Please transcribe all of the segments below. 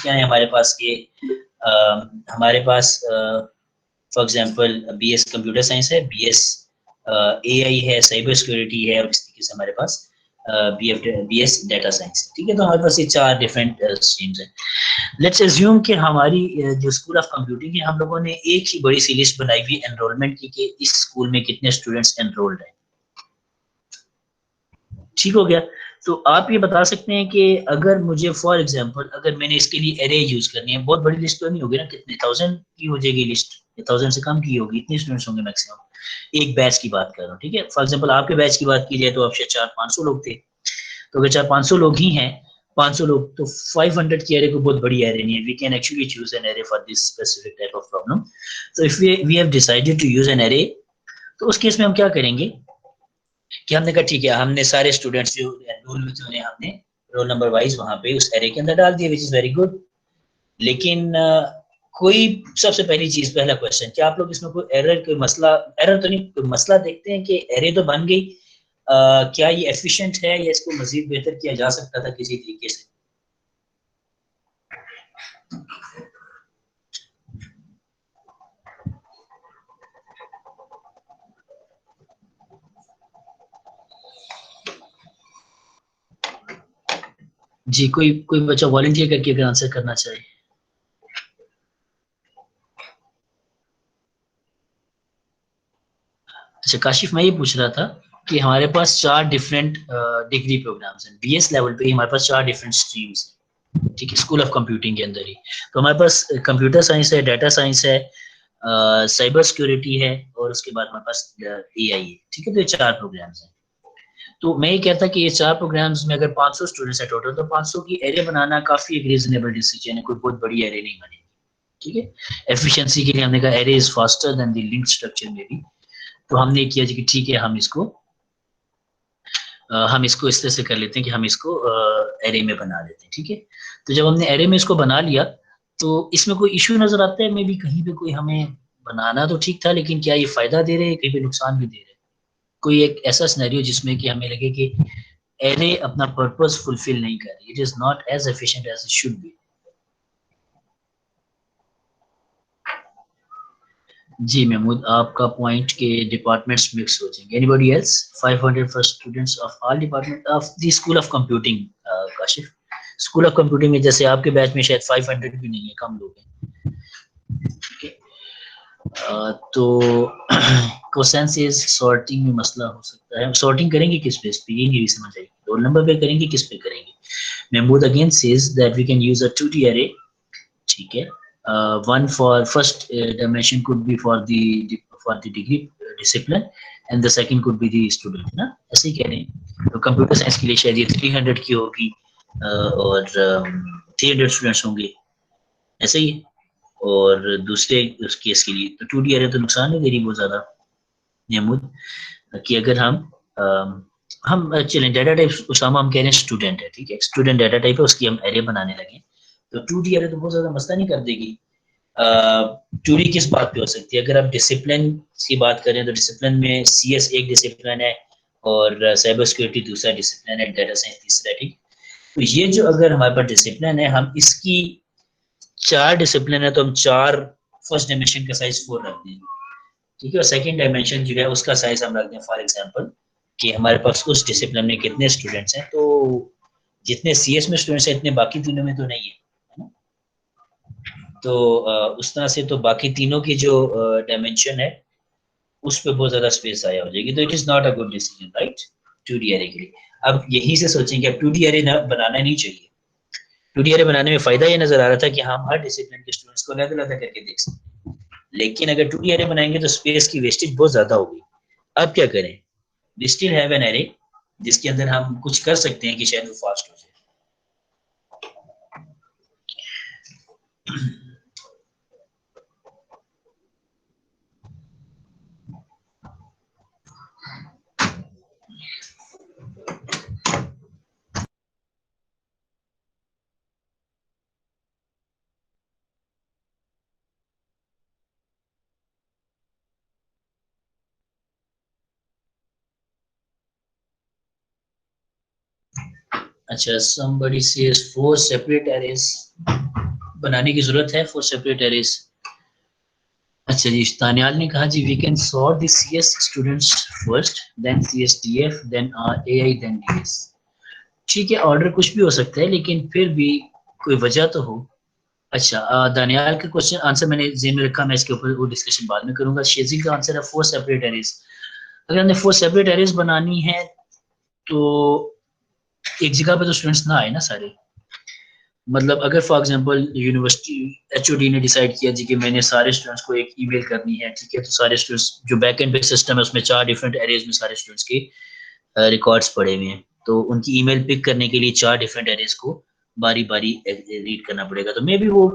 क्या है हमारे पास कि हमारे पास for example BS computer science है, बीएस एआई है, साइबर सिक्योरिटी है, और इस तरीके से हमारे पास बीएस डाटा साइंस है। ठीक है, तो हमारे पास ये 4 डिफरेंट स्ट्रीम्स हैं। लेट्स अज्यूम कि हमारी जो स्कूल ऑफ कंप्यूटिंग है, हम लोगों ने एक ही बड़ी सी लिस्ट बनाई हुई एनरोलमेंट की कि इस स्कूल में कितने स्टूडेंट्स एनरोल्ड हैं। ठीक हो गया। तो आप ये बता सकते हैं कि अगर मुझे फॉर एग्जांपल अगर मैंने इसके लिए एरे यूज करनी है, बहुत बड़ी लिस्ट तो नहीं होगी ना, कितने 1000 की हो जाएगी लिस्ट, या 1000 से कम की होगी, इतने स्टूडेंट्स होंगे मैक्सिमम। एक बैच की बात कर रहा हूँ, ठीक है। फॉर एग्जांपल आपके बैच की बात की जाए तो आपसे 400-500 लोग थे, तो अगर 400-500 लोग ही हैं, 500 लोग, तो 500 की एरे को बहुत बड़ी एरे नहीं है। We can actually choose an array for this specific type of problem. तो if we have decided to use an array, तो उस केस में हम क्या करेंगे कि हमने कहा ठीक है, हमने सारे स्टूडेंट्स जो एनरोल हुए थे उन्हें हमने रोल नंबर वाइज वहां पे उस एरे के अंदर डाल दिया, विच इज वेरी गुड। लेकिन कोई सबसे पहली चीज, पहला क्वेश्चन, क्या आप लोग इसमें कोई एरर, कोई मसला, एरर तो नहीं, कोई मसला देखते हैं कि एरे तो बन गई, क्या ये एफिशिएंट है या इसको मजीद बेहतर किया जा सकता था किसी तरीके से? जी, कोई कोई बच्चा वॉलंटियर करके अगर आंसर करना चाहे। अच्छा काशिफ, मैं ये पूछ रहा था कि हमारे पास 4 डिफरेंट डिग्री प्रोग्राम्स हैं, बीएस लेवल पे ही हमारे पास 4 डिफरेंट स्ट्रीम्स हैं, ठीक है, स्कूल ऑफ कंप्यूटिंग के अंदर ही। तो हमारे पास कंप्यूटर साइंस है, डाटा साइंस है, साइबर सिक्योरिटी है, और उसके बाद हमारे पास एआई है। ठीक है, तो ये 4 प्रोग्राम्स हैं। तो मैं ये कहता कि ये 4 प्रोग्राम्स में अगर 500 स्टूडेंट्स है टोटल, तो 500 की एरे बनाना काफी एक रीजनेबल डिसीजन है, कोई बहुत बड़ी एरे नहीं बनेगी। ठीक है, एफिशिएंसी के लिए हमने कहा array is faster than the link structure में भी। तो हमने किया जी कि ठीक है, हम इसको इस तरह से कर लेते हैं कि हम इसको एरे में बना लेते हैं। ठीक है, तो जब हमने एरे में इसको बना लिया, तो इसमें कोई इश्यू नजर आता है? मे भी कहीं पे कोई, हमें बनाना तो ठीक था, लेकिन क्या ये फायदा दे रहे हैं, कहीं पे नुकसान भी दे रहे हैं? कोई एक ऐसा सिनेरियो जिसमें कि हमें लगे कि एरे अपना पर्पस फुलफिल नहीं कर रही, it is not as efficient as it should be. जी महमूद, आपका पॉइंट के डिपार्टमेंट्स मिक्स हो जाएंगे। Anybody else? 500 for students of all department of the school of computing. Kashif, school of computing में जैसे आपके बैच में शायद 500 भी नहीं है, कम लोग हैं। ठीक है, तो क्वेश्चन इज सॉर्टिंग में मसला हो सकता है। सॉर्टिंग करेंगे किस बेस पे, ये नहीं समझ आएगी। रोल नंबर पे करेंगे, किस पे करेंगे? Mahmood again says that we can use a 2D array। ठीक है, one for first dimension could be for the degree discipline, and the second could be the student, ना ऐसे ही कह रहे हैं। तो कंप्यूटर साइंस के लिए शायद ये 300 की होगी, और 300 स्टूडेंट्स होंगे, ऐसे ही। और दूसरे उस केस के लिए तो 2D एरे तो नुकसान नहीं दे रही बहुत ज्यादा महमूद, कि अगर हम चलें डाटा टाइप, उसामा हम कह रहे हैं स्टूडेंट है, ठीक है, स्टूडेंट डाटा टाइप है, उसकी हम एरे बनाने लगे, तो 2D एरे तो बहुत ज्यादा मसला नहीं कर देगी। चूरी किस बात पे हो सकती है? अगर आप डिसिप्लिन की बात करें तो डिसिप्लिन में सीएस एक डिसिप्लिन है, और साइबर सिक्योरिटी दूसरा डिसिप्लिन है, डाटा साइंस तीसरा। ठीक, तो ये जो अगर हमारे पास डिसिप्लिन है, हम इसकी 4 डिसिप्लिन है, तो हम 4 फर्स्ट डायमेंशन का साइज 4 रख दें। ठीक है, और सेकंड डायमेंशन जो है उसका साइज हम रख दें फॉर एग्जांपल कि हमारे पास उस डिसिप्लिन में कितने स्टूडेंट्स हैं, तो जितने सीएस में स्टूडेंट्स हैं इतने बाकी तीनों में तो नहीं है। तो उस तरह से तो बाकी तीनों की जो डायमेंशन है उस पर बहुत ज्यादा स्पेस आया हो जाएगी, तो it is not a good decision, right, 2D array के लिए। अब यहीं से सोचें कि अब 2D एरे बनाना नहीं चाहिए। 2D एरे बनाने में फायदा ये नजर आ रहा था कि हम हर डिसिप्लिन के स्टूडेंट्स को अलग अलग करके देख सकते हैं, लेकिन अगर 2D एरे बनाएंगे तो स्पेस की वेस्टेज बहुत ज्यादा होगी। अब क्या करें? We still have an array जिसके अंदर हम कुछ कर सकते हैं कि शायद वो फास्ट हो जाए। अच्छा, somebody says 4 separate arrays. बनाने की जरूरत है 4 सेपरेट एरेज। अच्छा जी, तानियाल ने कहा जी we can sort the CS students first, then CSDF, then AI, then DS. ठीक है, ऑर्डर कुछ भी हो सकता है, लेकिन फिर भी कोई वजह तो हो। अच्छा, दानियाल का क्वेश्चन आंसर मैंने जेन में रखा, मैं इसके ऊपर वो डिस्कशन बाद में करूंगा। शेजिल का आंसर है 4 सेपरेट एरेज। अगर हमने 4 सेपरेट एरेज बनानी है तो एक जगह पे तो स्टूडेंट्स ना आए ना सारे। मतलब अगर फॉर एग्जांपल यूनिवर्सिटी एचओडी ने डिसाइड किया जी कि मैंने सारे स्टूडेंट्स को एक ईमेल करनी है, ठीक है, तो सारे स्टूडेंट्स जो बैक एंड पे सिस्टम है उसमें 4 डिफरेंट एरेज में सारे स्टूडेंट्स के रिकॉर्ड्स पड़े हुए हैं, तो उनकी ईमेल पिक करने के लिए 4 डिफरेंट एरेज को बारी बारी रीड करना पड़ेगा। तो मे बी वो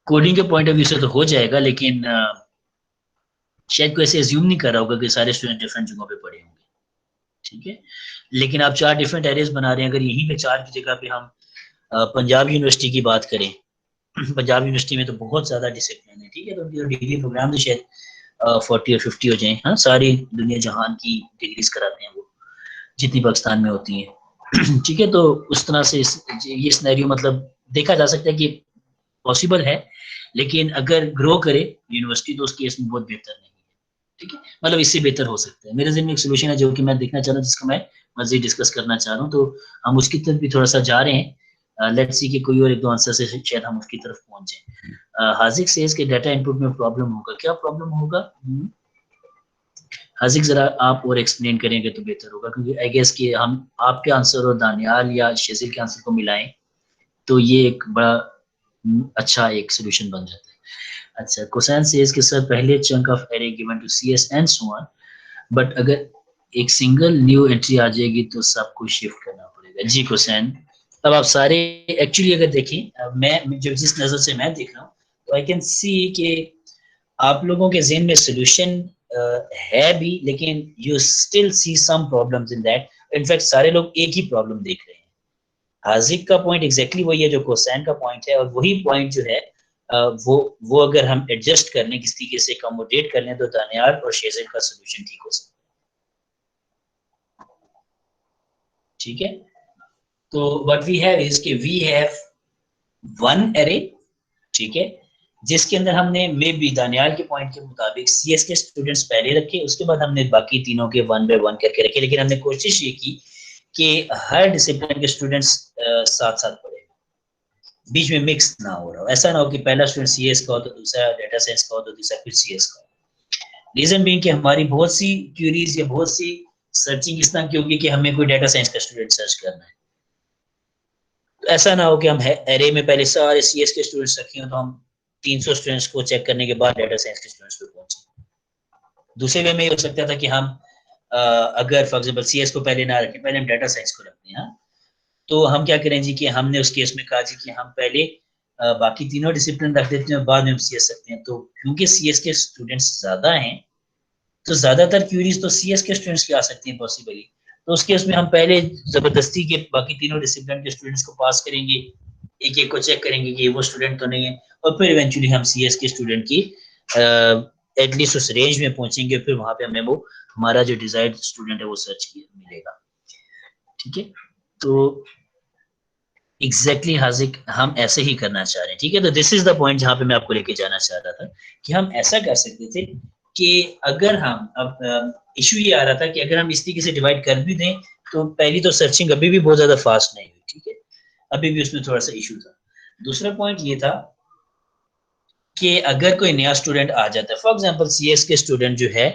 कोडिंग के पॉइंट ऑफ व्यू से तो हो जाएगा, लेकिन शायद कोई ऐसे एज्यूम नहीं कर रहा होगा कि सारे स्टूडेंट डिफरेंट जगहों पे पढ़े होंगे, ठीक है। लेकिन आप 4 डिफरेंट एरेज बना रहे हैं, अगर यहीं पे 4 की जगह पे हम पंजाब यूनिवर्सिटी की बात करें, पंजाब यूनिवर्सिटी में तो बहुत ज्यादा डिसिप्लिन है, ठीक है, तो उनकी डिग्री प्रोग्राम तो शायद 40 और 50 हो जाए, हाँ, सारी दुनिया जहान की डिग्रीज कराते हैं वो, जितनी पाकिस्तान में होती है। ठीक है, तो उस तरह से ये सिनेरियो मतलब देखा जा सकता है कि पॉसिबल है, लेकिन अगर ग्रो करे यूनिवर्सिटी तो उस केस में बहुत बेहतर नहीं है, ठीक है, मतलब इससे बेहतर हो सकता है। मेरे ज़हन में एक सोल्यूशन है जो कि मैं देखना चाह रहा हूँ, जिसका मैं मजीद डिस्कस करना चाह रहा हूँ, तो हम उसकी तरफ भी थोड़ा सा जा रहे हैं। लेट्स सी कि कोई और एक दो आंसर से शायद हम उसकी तरफ पहुंचे। हाजिक सेज के डाटा इनपुट में प्रॉब्लम होगा, क्या प्रॉब्लम होगा? हाजिक जरा आप और एक्सप्लेन करेंगे तो बेहतर होगा, क्योंकि आई गेस कि हम आपके आंसर और दानियाल या शेजिल के आंसर को मिलाएं तो ये एक बड़ा अच्छा एक सोल्यूशन बन जाता है। अच्छा, कोसैन सेज के सर पहले chunk of array given to CS and so on, but अगर एक सिंगल न्यू एंट्री आ जाएगी तो सबको शिफ्ट करना पड़ेगा। जी कोसैन, अब आप सारे एक्चुअली अगर देखें, मैं जो जिस नजर से मैं देख रहा हूँ, तो आई कैन सी कि आप लोगों के ज़हन में सोल्यूशन है भी, लेकिन you still see some problems in that. In fact सारे लोग एक ही प्रॉब्लम देख रहे हैं। हाजिक का पॉइंट एग्जैक्टली वही है जो कोसैन का पॉइंट है, और वही पॉइंट जो है वो अगर हम एडजस्ट कर लें, किस तरीके से अकोमोडेट कर लें, तो दानियाल और शेजिल का सोल्यूशन ठीक हो सकता है, ठीक है। तो व्हाट वी हैव इज कि वी हैव वन एरे, ठीक है, जिसके अंदर हमने मे बी दानियाल के पॉइंट के मुताबिक सीएस के स्टूडेंट्स पहले रखे, उसके बाद हमने बाकी तीनों के 1 बाय 1 करके रखे, लेकिन हमने कोशिश ये की कि हर डिसिप्लिन के स्टूडेंट्स साथ साथ पढ़े, बीच में मिक्स ना हो रहा हो। ऐसा ना हो कि पहला स्टूडेंट सीएस का हो तो दूसरा डेटा साइंस का हो तो दूसरा फिर सीएस का हो। रीजन बीइंग कि हमारी बहुत सी क्यूरीज या बहुत सी सर्चिंग इस तरह की होगी कि हमें कोई डेटा साइंस का स्टूडेंट सर्च करना है, तो ऐसा ना हो कि हम एरे में पहले सारे सीएस के स्टूडेंट्स रखे हो तो हम 300 स्टूडेंट्स को चेक करने के बाद डेटा साइंस के स्टूडेंट्स पे पहुंचे। दूसरे वे में ये हो सकता था कि हम अगर फॉर एग्जांपल सीएस को पहले ना रखें, पहले हम डेटा साइंस को रखते हैं, तो हम क्या करें जी कि हमने उस केस में कहा जी कि हम पहले बाकी तीनों डिसिप्लिन रख देते हैं, बाद में हम सीएस रखते हैं। तो क्योंकि सीएस के स्टूडेंट्स ज्यादा हैं, तो ज्यादातर क्यूरीज तो सीएस के स्टूडेंट्स की आ सकती हैं पॉसिबली, तो उस केस में हम पहले जबरदस्ती के बाकी तीनों डिसिप्लिन के स्टूडेंट्स को पास करेंगे, एक एक को चेक करेंगे कि वो स्टूडेंट तो नहीं है, और फिर इवेंचुअली हम सीएस के स्टूडेंट की एटलीस्ट उस रेंज में पहुंचेंगे, फिर वहां पे हमें वो हमारा जो डिजायर्ड स्टूडेंट है वो सर्च मिलेगा, ठीक है। तो एग्जैक्टली हाजिक हम ऐसे ही करना चाह रहे हैं, ठीक है। तो दिस इज द पॉइंट जहां पे मैं आपको लेके जाना चाह रहा था कि हम ऐसा कर सकते थे कि अगर हम अब इशू ये आ रहा था कि अगर हम इस तरीके से डिवाइड कर भी दें तो पहली तो सर्चिंग अभी भी बहुत ज्यादा फास्ट नहीं हुई, ठीक है, अभी भी उसमें थोड़ा सा इशू था। दूसरा पॉइंट ये था कि अगर कोई नया स्टूडेंट आ जाता है, फॉर एग्जांपल सीएस के स्टूडेंट जो है,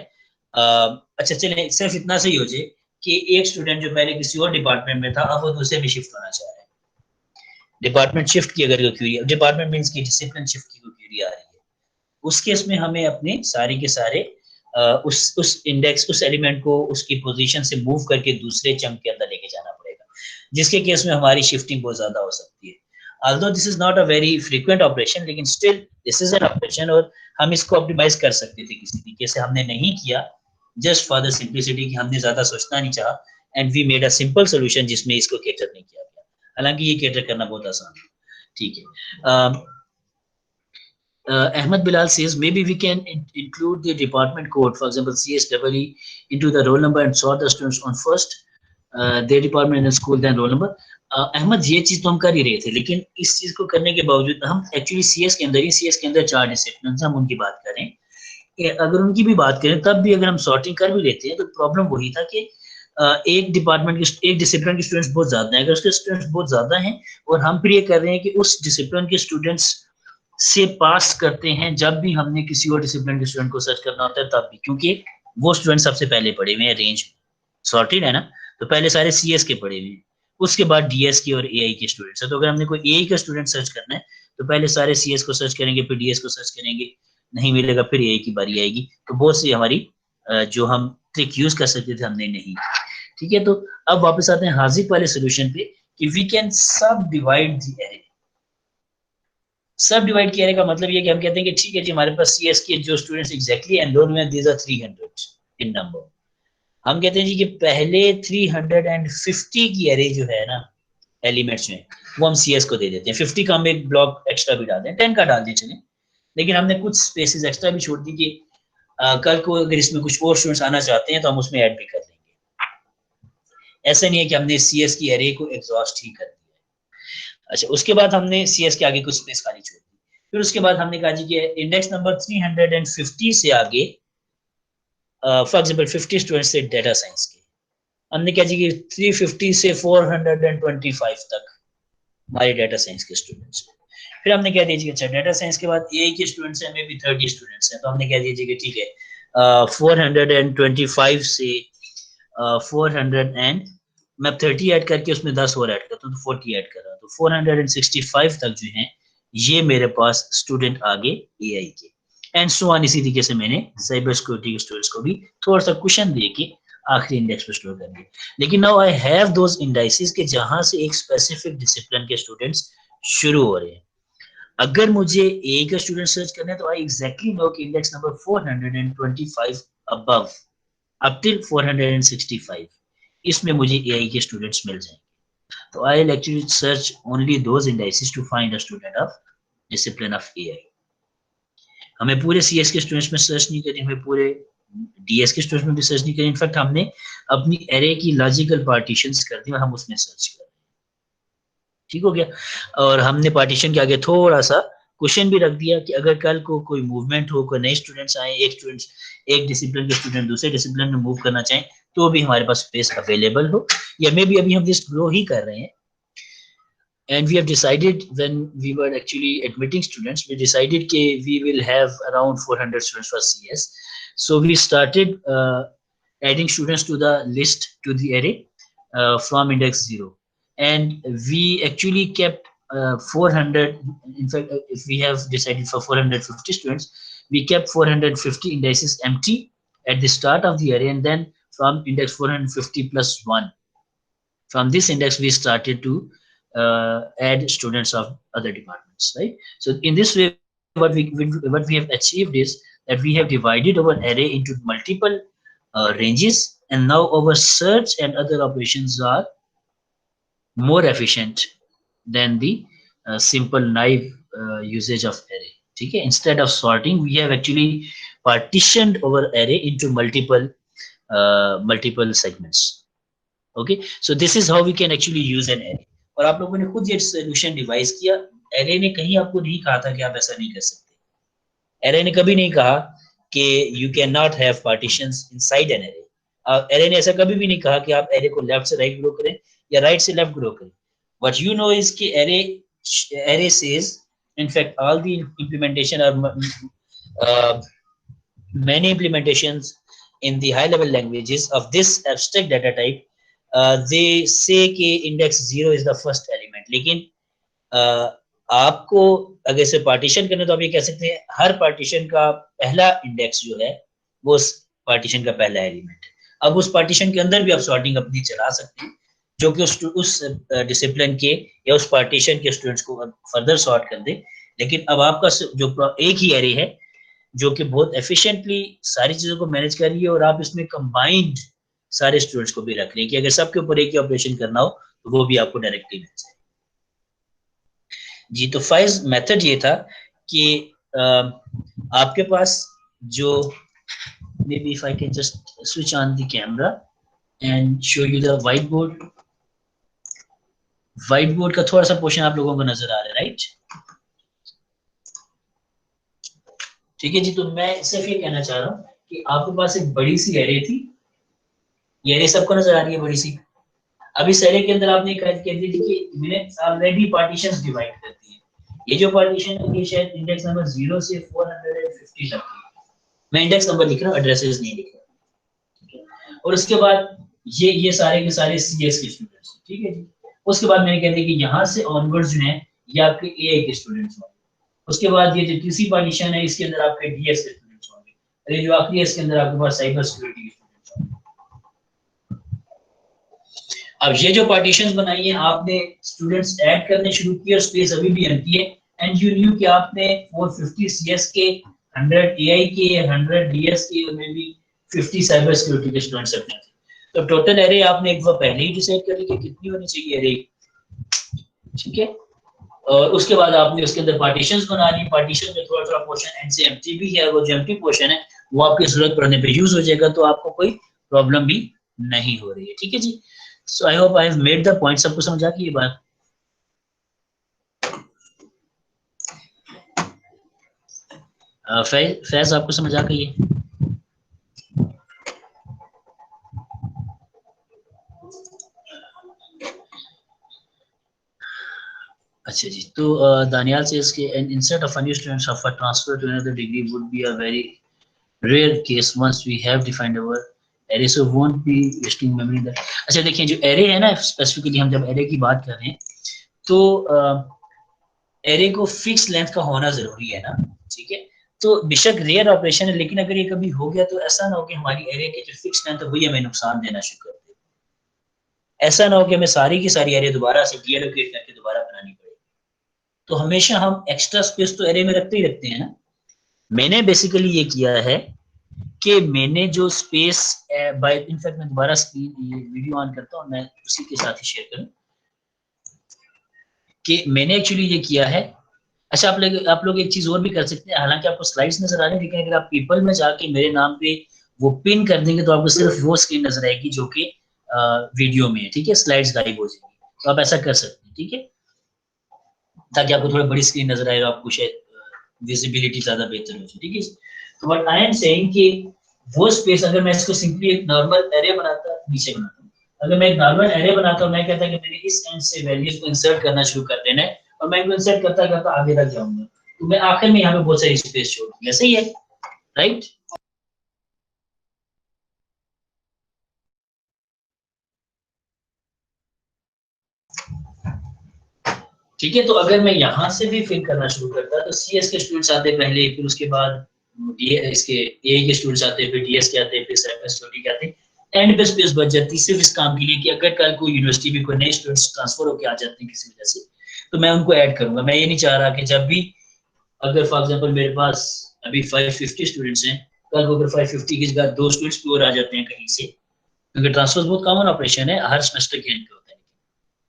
अच्छा चले सिर्फ इतना सही हो जाए कि एक स्टूडेंट जो पहले किसी और डिपार्टमेंट में था अब वो दूसरे में शिफ्ट होना चाह रहा है, डिपार्टमेंट शिफ्ट की अगर क्यूरी, डिपार्टमेंट मींस की डिसिप्लिन शिफ्ट की क्यूरी आ रही है, उस केस में हमें अपने सारे के सारे उस इंडेक्स उस एलिमेंट को उसकी पोजीशन से मूव करके दूसरे चंक के अंदर लेके जाना पड़ेगा, जिसके केस में हमारी शिफ्टिंग बहुत ज्यादा हो सकती है। although this is not a very frequent operation, लेकिन still this is an operation, और हम इसको ऑप्टिमाइज कर सकते थे किसी तरीके से, हमने नहीं किया जस्ट फॉर द सिंप्लिसिटी कि हमने ज्यादा सोचना नहीं चाहा, and we made a simple solution जिसमें इसको कैटर नहीं किया गया, हालांकि ये कैटर करना बहुत आसान है, ठीक है। Ahmed Bilal says maybe we can include the department code, for example, CSEE, into the roll number and sort the students on first their department and school, then roll number. Ahmad ये चीज तो हम कर ही रहे थे, लेकिन इस चीज को करने के बावजूद हम एक्चुअली सीएस के अंदर ही, सीएस के अंदर 4 डिसिप्लिन हम उनकी बात करें, अगर उनकी भी बात करें तब भी अगर हम सॉर्टिंग कर भी लेते हैं तो प्रॉब्लम वही था कि एक डिपार्टमेंट के, एक डिसिप्लिन के स्टूडेंट्स बहुत ज्यादा हैं, अगर उसके स्टूडेंट्स बहुत ज्यादा हैं और हम फिर ये कर रहे हैं कि उस डिसिप्लिन के स्टूडेंट्स से पास करते हैं जब भी हमने किसी और डिसिप्लिन के स्टूडेंट को सर्च करना होता है तब भी, क्योंकि वो स्टूडेंट सबसे पहले पढ़े हुए हैं रेंज में, सॉर्टेड है ना, तो पहले सारे सीएस के पढ़े हुए हैं, उसके बाद डीएस के और एआई के स्टूडेंट्स है, तो अगर हमने कोई एआई का स्टूडेंट सर्च करना है तो पहले सारे सीएस को सर्च करेंगे, फिर डीएस को सर्च करेंगे, नहीं मिलेगा फिर एआई की बारी आएगी, तो बहुत सी हमारी जो हम ट्रिक यूज कर सकते थे हमने नहीं। ठीक है, तो अब वापस आते हैं हाजिक वाले सोल्यूशन पे कि वी कैन सब डिवाइड द एरे। सब डिवाइड किया का मतलब ये कि हम कहते हैं कि ठीक है जी, हमारे पास सीएस के जो स्टूडेंट्स एग्जैक्टली एनरोल हुए हैं, दीज आर 300 इन नंबर। हम कहते हैं जी कि पहले 350 की एरे जो है ना एलिमेंट्स में, वो हम सीएस को दे देते हैं। 50 का हम एक ब्लॉक एक्स्ट्रा भी डाल दें, 10 का डाल दें चले, लेकिन हमने कुछ स्पेसेस एक्स्ट्रा भी छोड़ दी कि कल को अगर इसमें कुछ और स्टूडेंट्स आना चाहते हैं तो हम उसमें ऐड भी कर देंगे। ऐसा नहीं है कि हमने सीएस की एरे को एग्जॉस्ट ही कर दिया। अच्छा, उसके बाद हमने सीएस के आगे कुछ स्पेस खाली छोड़ दी, फिर उसके बाद हमने कहा जी कि इंडेक्स नंबर 350 से आगे, फॉर एग्जाम्पल 50 स्टूडेंट्स थे डेटा साइंस के, हमने क्या जी कि 350 से 425 तक हमारे डेटा साइंस के स्टूडेंट्स। फिर हमने क्या दिया, अच्छा डेटा साइंस के बाद एआई के स्टूडेंट्स हैं, मे बी 30 स्टूडेंट्स हैं, तो हमने क्या दिया कि ठीक है 425 से 400 एंड मैं 30 ऐड करके उसमें 10 और ऐड करता हूँ तो 40 ऐड कर रहा हूँ, तो 465 तक जो है ये मेरे पास स्टूडेंट आगे एआई के, एंड सो ऑन। इसी तरीके से मैंने साइबर सिक्योरिटी के स्टूडेंट्स को भी थोड़ा सा क्वेश्चन दे के आखिरी इंडेक्स पे स्टोर कर दिया। लेकिन now I have those indices के जहां से एक स्पेसिफिक डिसिप्लिन के स्टूडेंट्स शुरू हो रहे हैं। अगर मुझे ए का स्टूडेंट सर्च करना है तो आई एग्जैक्टली नो कि index number 425 above up till 465 इसमें मुझे एआई के स्टूडेंट्स मिल जाएंगे। तो I will actually search only those indices to find a student of discipline of AI. हमें पूरे सीएस के स्टूडेंट्स में सर्च नहीं करनी, हमें पूरे डीएस के स्टूडेंट्स में भी सर्च नहीं करनी, इनफैक्ट हमने अपनी एरे की लॉजिकल पार्टीशंस कर दी और हम उसमें सर्च कर। ठीक हो गया, और हमने पार्टीशन के आगे थोड़ा सा क्वेश्चन भी रख दिया कि अगर कल को कोई मूवमेंट हो, कोई नए स्टूडेंट्स आए, एक डिसिप्लिन के स्टूडेंट दूसरे डिसिप्लिन में मूव करना चाहें तो भी हमारे पास स्पेस अवेलेबल हो, या मे बी अभी हम दिस ग्रो ही कर रहे हैं। And we have decided when we were actually admitting students, we decided that we will have around 400 students for CS. So we started adding students to the list, to the array from index 0. And we actually kept 400, in fact, if we have decided for 450 students, we kept 450 indices empty at the start of the array, and then from index 450 plus 1, from this index we started to add students of other departments, right? So in this way what we have achieved is that we have divided our array into multiple ranges, and now our search and other operations are more efficient than the simple naive usage of array. Okay, instead of sorting we have actually partitioned our array into multiple segments. Okay, so this is how we can actually use an array. और आप लोगों ने खुद ये solution device किया, array ने कहीं आपको नहीं कहा था कि आप ऐसा नहीं कर सकते। एरे ने कभी नहीं कहा कि you can not have partitions inside an array. Array ने ऐसा कभी भी नहीं कहा कि आप एरे को लेफ्ट से राइट ग्रो करें या राइट से लेफ्ट ग्रो करें। व्हाट यू नो इज कि array says, in fact all the implementation और many implementations in the high level languages of this abstract data type, they say कि index 0 is the first element, लेकिन आपको अगर इसे partition करना तो आप ये कह सकते हैं हर पार्टीशन का पहला इंडेक्स जो है वो उस पार्टीशन का पहला एलिमेंट है। अब उस पार्टीशन के अंदर भी आप सॉर्टिंग अपनी चला सकते हैं जो कि उस डिसिप्लिन के या उस पार्टीशन के स्टूडेंट्स को फर्दर सॉर्ट कर दे। लेकिन अब आपका जो एक ही एरे है जो कि बहुत एफिशिएंटली सारी चीजों को मैनेज कर रही है, और आप इसमें कंबाइंड सारे स्टूडेंट्स को भी रख रहे हैं कि अगर सबके ऊपर एक ही ऑपरेशन करना हो तो वो भी आपको डायरेक्टली मिल जाए। जी, तो फाइज मेथड ये था कि आपके पास जो may be if I can just switch on the camera and show you the whiteboard white board का थोड़ा सा पोर्शन आप लोगों को नजर आ रहा है, राइट? ठीक है जी, तो मैं सिर्फ ये कहना चाह रहा हूँ कि आपके पास एक बड़ी सी एरे थी, ये एरे सबको नजर आ रही है बड़ी सी। अब इस एरे के अंदर आपने कह दी थी कि मैंने ऑलरेडी पार्टीशंस डिवाइड कर दी है। ये जो पार्टीशन है ये शायद इंडेक्स नंबर 0 से 450 तक है। मैं इंडेक्स नंबर लिख रहा हूँ, एड्रेसेस नहीं लिख रहा। और उसके बाद ये सारे के सारे सीएस के स्टूडेंट्स, ठीक है जी। उसके बाद मैंने कह दिया कि यहाँ से ऑनवर्ड्स जो है ये आपके एआई के स्टूडेंट्स होंगे। उसके बाद ये जो तीसरी पार्टीशन है इसके अंदर आपके डीएस के स्टूडेंट्स होंगे, और ये जो आखिरी है इसके अंदर आपके पास साइबर सिक्योरिटी के स्टूडेंट्स होंगे। अब ये जो पार्टीशंस बनाई है आपने, स्टूडेंट्स ऐड करने शुरू किए और स्पेस अभी भी एम्प्टी है, एंड यू न्यू कि आपने 450 सीएस के, 100 एआई के, 100 डीएस के और मे बी 50 साइबर सिक्योरिटी के स्टूडेंट्स रखने थे। तो टोटल एरे आपने एक बार पहले ही डिसाइड कर ली कि कितनी होनी चाहिए एरे, ठीक है। और उसके बाद आपने उसके अंदर पार्टीशंस बना ली। पार्टीशन में थोड़ा थोड़ा पोर्शन एंड से एम्प्टी भी है, वो जो एम्प्टी पोर्शन है वो आपकी जरूरत पड़ने पे यूज हो जाएगा, तो आपको कोई प्रॉब्लम भी नहीं हो रही है, ठीक है जी। So I hope I have made the point. सबको समझ आ गई ये बात? फैज आपको समझ आ गई है? अच्छा जी, तो दानियाल से इसके an insert of new students of a transfer to another degree would be a very rare case once we have defined our array, so won't be wasting memory that. अच्छा देखिए, जो एरे है ना, स्पेसिफिकली हम जब array की बात कर रहे हैं तो एरे को फिक्स लेंथ का होना जरूरी है ना, ठीक है। तो बेशक रेयर ऑपरेशन है, लेकिन अगर ये कभी हो गया तो ऐसा ना हो कि हमारी एरे की जो फिक्स लेंथ है वही हमें नुकसान देना शुरू कर दे। ऐसा ना हो कि हमें सारी की सारी एरे दोबारा से डीएलोकेट करके दोबारा बनानी पड़े। तो हमेशा हम एक्स्ट्रा स्पेस तो एरे में रखते ही रखते हैं ना। मैंने बेसिकली ये किया है कि मैंने जो स्पेस बाय, इनफैक्ट मैं दोबारा स्क्रीन ये वीडियो ऑन करता हूँ, मैं उसी के साथ ही शेयर करूँ कि मैंने एक्चुअली ये किया है। अच्छा, आप लोग एक चीज और भी कर सकते हैं, हालांकि आपको स्लाइड्स नजर आ रही है, लेकिन अगर आप पीपल में जाके मेरे नाम पे वो पिन कर देंगे तो आपको सिर्फ वो स्क्रीन नजर आएगी जो कि वीडियो में है, ठीक है। स्लाइड्स गायब हो जाएंगी, तो आप ऐसा कर सकते हैं, ठीक है, ताकि आपको थोड़ा बड़ी स्क्रीन नजर आए, आपको शायद विजिबिलिटी ज्यादा बेहतर हो जाए, ठीक है। तो व्हाट आई एम सेइंग कि वो स्पेस, अगर मैं इसको सिंपली एक नॉर्मल एरे बनाता, नीचे बनाता हूँ, अगर मैं एक नॉर्मल एरे बनाता हूँ, मैं कहता कि मैंने इस एंड से वैल्यूज को इंसर्ट करना शुरू कर देना है और मैं इनको इंसर्ट करता करता आगे तक जाऊंगा, तो मैं आखिर में यहाँ पे बहुत सारी स्पेस छोड़ दूंगा, सही है, राइट? ठीक है, तो अगर मैं यहाँ से भी फिल करना शुरू करता तो सीएस के स्टूडेंट्स आते पहले, फिर उसके बाद इसके ए के स्टूडेंट्स आते, फिर डीएस के आते, फिर साइबर सिक्योरिटी के आते, एंड पे स्पेस बच जाती सिर्फ इस काम के लिए कि अगर कल को यूनिवर्सिटी में कोई नए स्टूडेंट्स ट्रांसफर होकर आ जाते हैं किसी वजह से, तो मैं उनको ऐड करूंगा। मैं ये नहीं चाह रहा कि जब भी, अगर फॉर एग्जांपल मेरे पास अभी 550 स्टूडेंट्स हैं, कल को अगर 550 की जगह 2 स्टूडेंट्स और आ जाते हैं कहीं से, क्योंकि ट्रांसफर बहुत कॉमन ऑपरेशन है, हर सेमेस्टर के एंड पे होता है,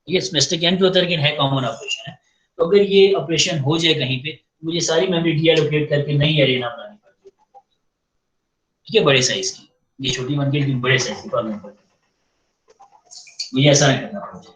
ये सेमेस्टर के एंड पे होता है, लेकिन है कॉमन ऑपरेशन है। तो अगर ये ऑपरेशन हो जाए कहीं पे, मुझे सारी मेमोरी डीएलोकेट करके नई एरेना बनानी पड़ती है, ठीक है, बड़े साइज की। ये छोटी बन गई, बड़े साइज की प्रॉब्लम पड़ती है, मुझे ऐसा नहीं करना पड़ता।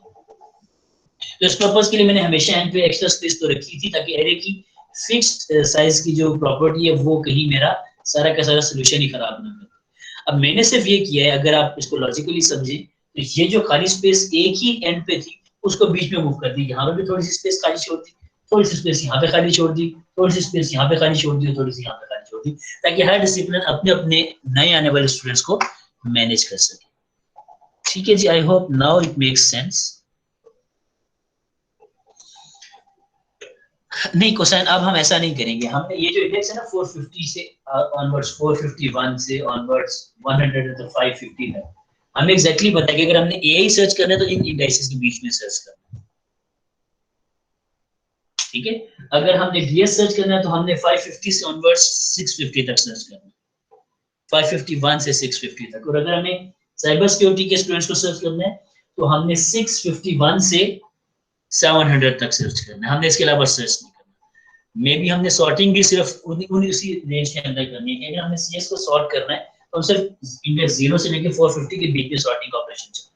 तो इस पर्पज के लिए मैंने हमेशा एंड पे एक्स्ट्रा स्पेस तो रखी थी, ताकि एरे की फिक्स्ड साइज की जो प्रॉपर्टी है वो कहीं मेरा सारा का सारा सोल्यूशन ही खराब ना कर। अब मैंने सिर्फ ये किया है, अगर आप इसको लॉजिकली समझे, तो ये जो खाली स्पेस एक ही एंड पे थी उसको बीच में मूव कर दी, यहाँ पे भी थोड़ी सी स्पेस खाली छोड़ दी, थोड़ी सी स्पेस यहाँ पे खाली छोड़ दी, थोड़ी सी स्पेस यहाँ पे खाली छोड़ दी, थोड़ी सी यहाँ पे खाली छोड़ दी, ताकि हर डिसिप्लिन अपने अपने नए आने वाले स्टूडेंट्स को मैनेज कर सके, ठीक है जी। I hope now it makes sense. नहीं क्वेश्चन, अब हम ऐसा नहीं करेंगे। हमने ये जो इंडेक्स है ना 450 से ऑनवर्ड्स, 451 से ऑनवर्ड्स 100 तो 550 है, हमें एग्जैक्टली पता है कि अगर हमने एआई सर्च करना है तो इन इंडाइसेस के बीच में सर्च करना है, ठीक है। अगर हमने डीएस सर्च करना है तो हमने 550 से ऑनवर्ड्स 650 तक सर्च करना है, 551 से 650 तक। और अगर हमें साइबर सिक्योरिटी के स्टूडेंट्स को सर्च करना है तो हमने 651 से 700 तक सर्च करना है, हमने इसके अलावा सर्च नहीं करना। मे बी हमने सॉर्टिंग भी सिर्फ उसी रेंज के अंदर करनी है, अगर हमें सीएस को सॉर्ट करना है तो हम सिर्फ इंडेक्स 0 से लेकर 450 के बीच में सॉर्टिंग ऑपरेशन चले,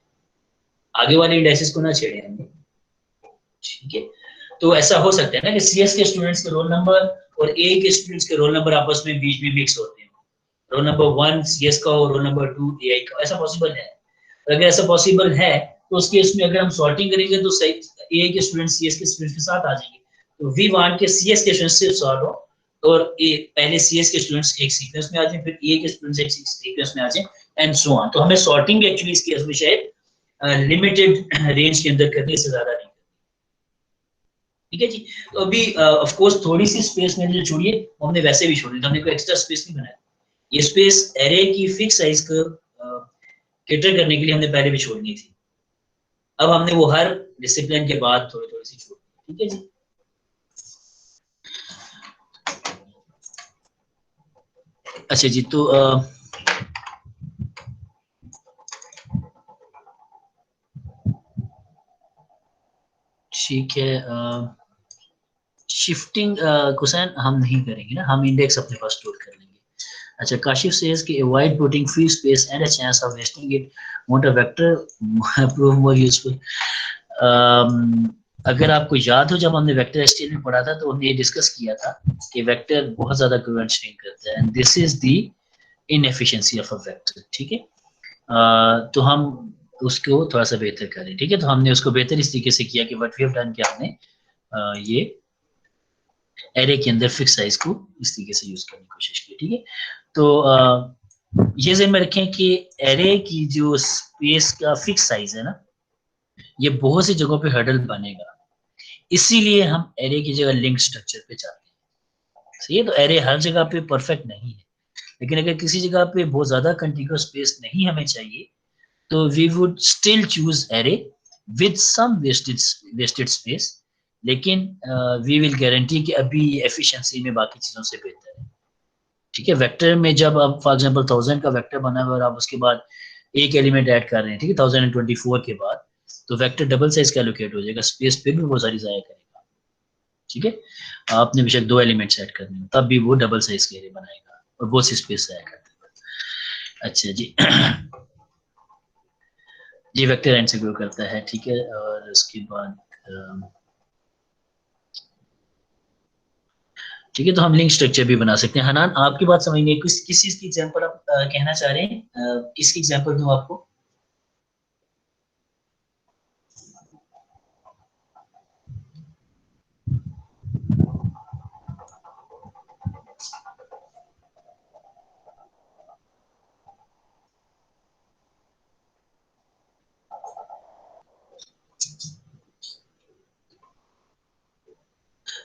आगे वाले इंडेक्सेस को ना छेड़े हमने, ठीक है, तो ऐसा हो सकता है ना कि सीएस के स्टूडेंट्स के रोल नंबर और ए के स्टूडेंट्स के रोल नंबर आपस में बीच में मिक्स होते हैं, रोल नंबर 1 सीएस का और रोल नंबर 2 एआई का, ऐसा पॉसिबल है? अगर ऐसा पॉसिबल है तो उस केस में अगर हम सॉर्टिंग करेंगे तो सही ए के स्टूडेंट सीएस के स्टूडेंट्स के साथ आ जाएंगे, तो वी वांट के सीएस के स्टूडेंट्स सिर्फ सॉर्ट हो और ए पहले सीएस के स्टूडेंट्स एक सीक्वेंस में आ जाए, फिर ए के स्टूडेंट्स एक सीक्वेंस में आ जाए एंड सो ऑन। तो हमें सॉर्टिंग भी एक्चुअली इस केस में शायद लिमिटेड रेंज के अंदर करने से ज्यादा नहीं, ठीक है जी। तो अभी ऑफ कोर्स थोड़ी सी स्पेस मैंने जो छोड़ी है वो हमने वैसे भी छोड़ी, तो हमने कोई एक्स्ट्रा स्पेस नहीं बनाया, ये स्पेस एरे की फिक्स साइज को कैटर करने के लिए हमने पहले भी छोड़नी थी, अब हमने वो हर डिसिप्लिन के बाद थोड़ी थोड़ी सी छोड़ दी, ठीक है जी। अच्छा जी, तो ठीक है, शिफ्टिंग क्वेश्चन हम नहीं करेंगे ना, हम इंडेक्स अपने पास स्टोर कर लेंगे। अच्छा, काशिफ सेज कि avoid putting free space and a chance of wasting it won't a vector prove more useful. अगर आपको याद हो जब हमने वेक्टर एचटीएमएल में पढ़ा था तो हमने ये डिस्कस किया था कि वेक्टर बहुत ज्यादा कन्वर्जन करता है and this is the inefficiency of a vector, ठीक है। तो हम उसको थोड़ा सा बेहतर करें, ठीक है, तो हमने उसको बेहतर इस तरीके से किया कि व्हाट वी हैव डन कि हमने ये एरे के अंदर फिक्स साइज को इस तरीके से यूज करने की कोशिश की, ठीक है। तो ये ध्यान में रखें कि एरे की जो स्पेस का फिक्स साइज है ना, ये बहुत सी जगहों पे हर्डल बनेगा, इसीलिए हम एरे की जगह लिंक स्ट्रक्चर पे जाते हैं। सही है, तो एरे हर जगह पे परफेक्ट नहीं है, लेकिन अगर किसी जगह पे बहुत ज्यादा कंटिन्यूअस स्पेस नहीं हमें चाहिए तो we would still choose array with some wasted space, लेकिन वी विल गारंटी कि अभी एफिशिएंसी में बाकी चीजों से बेहतर है, ठीक है। वेक्टर में जब आप फॉर एग्जांपल 1000 का वेक्टर बना हुआ और आप उसके बाद एक एलिमेंट ऐड कर रहे हैं, ठीक है, 1024 के बाद, तो वेक्टर डबल साइज का एलोकेट हो जाएगा, स्पेस पे भी बहुत सारी जाया करेगा, ठीक है। आपने बेशक 2 एलिमेंट्स ऐड करने हैं तब भी वो डबल साइज के एरे बनाएगा और बहुत सी स्पेस जाया करता है। अच्छा जी जी, वेक्टर एंड से ग्रो करता है, ठीक है, और उसके बाद ठीक है, तो हम लिंक स्ट्रक्चर भी बना सकते हैं। हनान, आपकी बात समझ नहीं, किस चीज की एग्जांपल आप कहना चाह रहे हैं, किसकी एग्जांपल दूं आपको?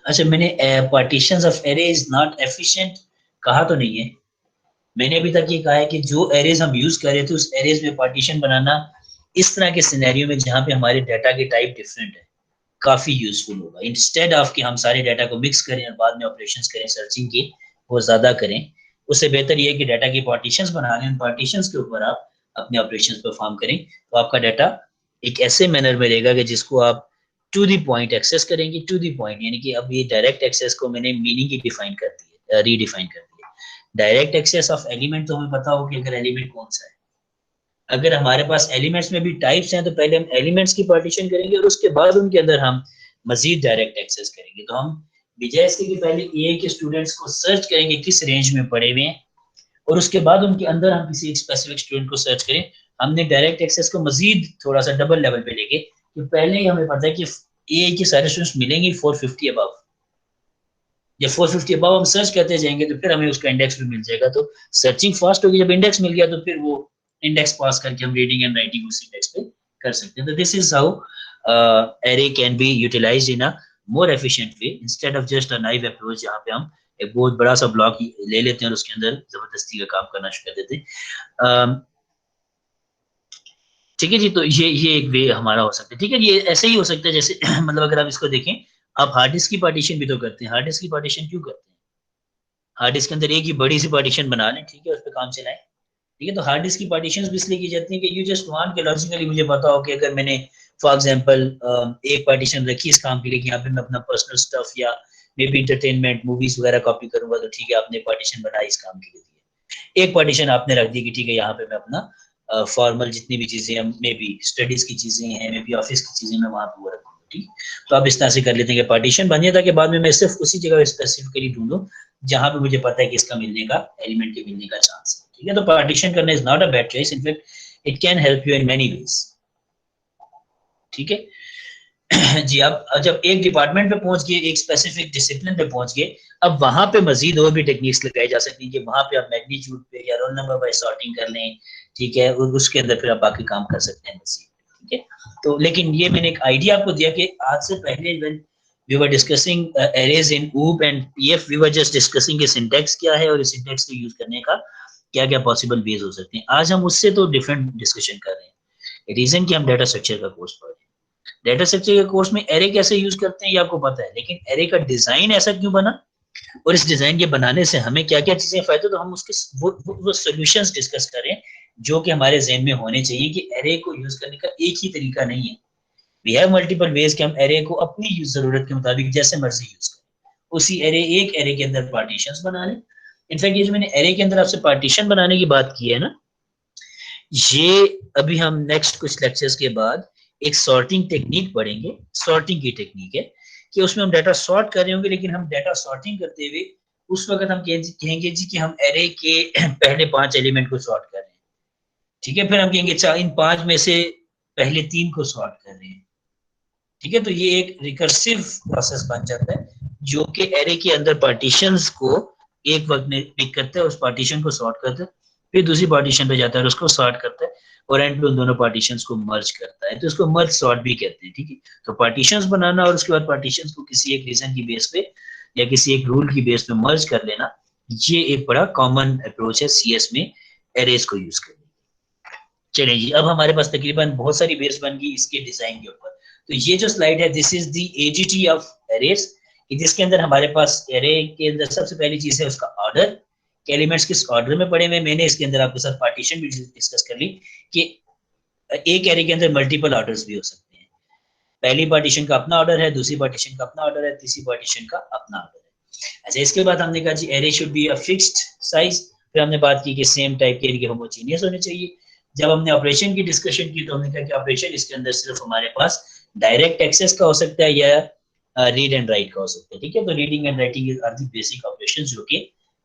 अच्छा, मैंने partitions of array is not efficient कहा तो नहीं है, मैंने अभी तक ये कहा है कि जो एरेज हम यूज कर रहे थे उस एरेज में पार्टीशन बनाना इस तरह के सिनेरियो में जहां पे हमारे डाटा के टाइप डिफरेंट है काफी यूजफुल होगा, इंस्टेड ऑफ कि हम सारे डाटा को मिक्स करें और बाद में ऑपरेशंस करें, सर्चिंग की वो ज्यादा करें, उससे बेहतर ये है कि डाटा की पार्टीशंस बना लें, उन पार्टीशंस के ऊपर आप अपने ऑपरेशंस परफॉर्म करें, तो आपका डाटा एक ऐसे मैनर में रहेगा कि जिसको आप टू दी पॉइंट एक्सेस करेंगे, टू दी पॉइंट यानी कि अब ये डायरेक्ट एक्सेस को मैंने मीनिंग ही डिफाइन कर दी है, रीडिफाइन कर दी है। डायरेक्ट एक्सेस ऑफ एलिमेंट तो हमें पता हो कि अगर एलिमेंट कौन सा है, अगर हमारे पास एलिमेंट्स में भी टाइप्स हैं तो पहले हम एलिमेंट्स की पार्टीशन करेंगे और उसके बाद उनके अंदर हम मजीद डायरेक्ट एक्सेस करेंगे, तो हम बजाय इसके कि पहले ए के स्टूडेंट्स को सर्च करेंगे किस रेंज में पढ़े हुए हैं और उसके बाद उनके अंदर हम किसी एक स्पेसिफिक स्टूडेंट को सर्च करें, हमने डायरेक्ट एक्सेस को मजीद थोड़ा सा डबल लेवल पे लेके कि पहले ही हमें पता है कि ए के सारे स्टूडेंट्स मिलेंगे 450 अबव, जब 450 अबव हम सर्च करते जाएंगे तो फिर हमें उसका इंडेक्स भी मिल जाएगा, तो सर्चिंग फास्ट होगी, जब इंडेक्स मिल गया तो फिर वो इंडेक्स पास करके हम रीडिंग एंड राइटिंग उस इंडेक्स पे कर सकते हैं। तो this is how array can be utilized in a more efficient way instead of just a naive approach जहां पे हम एक बहुत बड़ा सा ब्लॉक ले लेते हैं और उसके अंदर जबरदस्ती का काम करना शुरू कर देते हैं। ठीक है जी, तो ये एक वे हमारा हो सकता है, ठीक है, ये ऐसे ही हो सकता है जैसे मतलब अगर आप इसको देखें, आप हार्ड डिस्क की पार्टीशन भी तो करते हैं, हार्ड डिस्क की पार्टीशन क्यों करते हैं? हार्ड डिस्क के अंदर एक ही बड़ी सी पार्टीशन बना लें, ठीक है, उस पर काम चलाएं, ठीक है, तो हार्ड डिस्क की पार्टीशन भी इसलिए की जाती है कि यू जस्ट वांट के लॉजिकली मुझे पता हो कि अगर मैंने फॉर एग्जांपल एक पार्टीशन रखी इस काम के लिए कि यहाँ पे मैं अपना पर्सनल स्टफ या मे बी इंटरटेनमेंट मूवीज वगैरह कॉपी करूंगा, तो ठीक है आपने पार्टीशन बनाई इस काम के लिए, एक पार्टीशन आपने रख दी कि ठीक है यहाँ पे मैं अपना फॉर्मल जितनी भी चीजें मे बी स्टडीज की चीजें हैं, मे बी ऑफिस की चीजें मैं वहां पे वो रखूंगा, ठीक, तो आप इस तरह से कर लेते हैं कि पार्टीशन बनिए ताकि बाद में मैं सिर्फ उसी जगह स्पेसिफिकली ढूंढूं जहां पे मुझे पता है कि इसका मिलने का एलिमेंट के मिलने का चांस है। ठीक है, तो पार्टीशन करना is not a bad choice, in fact it can help you in many ways. ठीक है जी, अब जब एक डिपार्टमेंट पे पहुंच गए, एक स्पेसिफिक डिसिप्लिन पे पहुंच गए, अब वहां पे मजीद और भी टेक्निक्स लगाई जा सकती है कि वहां पे आप मैग्नीट्यूड पे या रोल नंबर बाय सॉर्टिंग कर लें। ठीक है, और उसके अंदर फिर आप बाकी काम कर सकते हैं मजीद। ठीक है, तो लेकिन ये मैंने एक आइडिया आपको दिया कि आज से पहले when we were discussing arrays in OOP and PF, we were just discussing कि सिंटैक्स क्या है और इस सिंटैक्स को यूज करने का क्या क्या पॉसिबल वेज हो सकते हैं। आज हम उससे तो डिफरेंट डिस्कशन कर रहे हैं। रीजन कि हम डाटा स्ट्रक्चर का कोर्स पढ़ रहे हैं, डाटा स्ट्रक्चर के कोर्स में एरे कैसे यूज करते हैं ये आपको पता है, लेकिन एरे का डिजाइन ऐसा क्यों बना और इस डिजाइन के बनाने से हमें क्या क्या चीजें फायदे, तो हम उसके वो सॉल्यूशंस डिस्कस करें जो कि हमारे जहन में होने चाहिए कि एरे को यूज करने का एक ही तरीका नहीं है। वी हैव मल्टीपल वेज कि हम एरे को अपनी जरूरत के मुताबिक जैसे मर्जी यूज करें। उसी एरे, एक एरे के अंदर पार्टीशंस बना लें। इनफैक्ट ये जो मैंने एरे के अंदर आपसे पार्टीशन बनाने की बात की है ना, ये अभी हम नेक्स्ट कुछ लेक्चर्स के बाद एक सॉर्टिंग टेक्निक पढ़ेंगे। सॉर्टिंग की टेक्निक है कि उसमें हम डाटा सॉर्ट कर रहे होंगे, लेकिन हम डाटा सॉर्टिंग करते हुए उस वक्त हम कहेंगे जी कि हम एरे के पहले 5 एलिमेंट को सॉर्ट कर रहे हैं। ठीक है, फिर हम कहेंगे इन 5 में से पहले 3 को सॉर्ट कर रहे हैं। ठीक है, तो ये एक रिकर्सिव प्रोसेस बन जाता है जो कि एरे के अंदर पार्टीशंस को एक वक्त में पिक करता है, उस पार्टीशन को सॉर्ट करता है, फिर दूसरी पार्टीशन पे जाता है और उसको सॉर्ट करता है और एंड पे उन दोनों पार्टीशंस को मर्ज करता है, तो इसको मर्ज सॉर्ट भी कहते हैं। ठीक है, तो पार्टीशंस बनाना और उसके बाद पार्टीशंस को किसी एक रीजन की बेस पे या किसी एक रूल की बेस पे मर्ज कर लेना, ये एक बड़ा कॉमन अप्रोच है CS में एरेज को यूज करने। चलिए जी, अब हमारे पास तकरीबन बहुत सारी बेस बन गई इसके डिजाइन के ऊपर। तो ये जो स्लाइड है, this is the AGT of arrays, जिसके अंदर हमारे पास एरे के अंदर सबसे पहली चीज है उसका ऑर्डर, कि एलिमेंट्स किस ऑर्डर में पड़े हुए। मैंने इसके अंदर आपके साथ पार्टीशन भी डिस्कस कर ली कि एक एरे के अंदर मल्टीपल ऑर्डर्स भी हो सकते हैं। पहली पार्टीशन का अपना ऑर्डर है, दूसरी पार्टीशन का अपना ऑर्डर है, तीसरी पार्टीशन का अपना ऑर्डर है। अच्छा, इसके बाद हमने कहा जी array should be a fixed size. फिर हमने बात की कि सेम टाइप के एरे होमोजीनियस होने चाहिए। जब हमने ऑपरेशन की डिस्कशन की तो हमने कहा कि ऑपरेशन इसके अंदर सिर्फ हमारे पास डायरेक्ट एक्सेस का हो सकता है या रीड एंड राइट का हो सकता है। ठीक है, तो reading and writing are the basic operations जो कि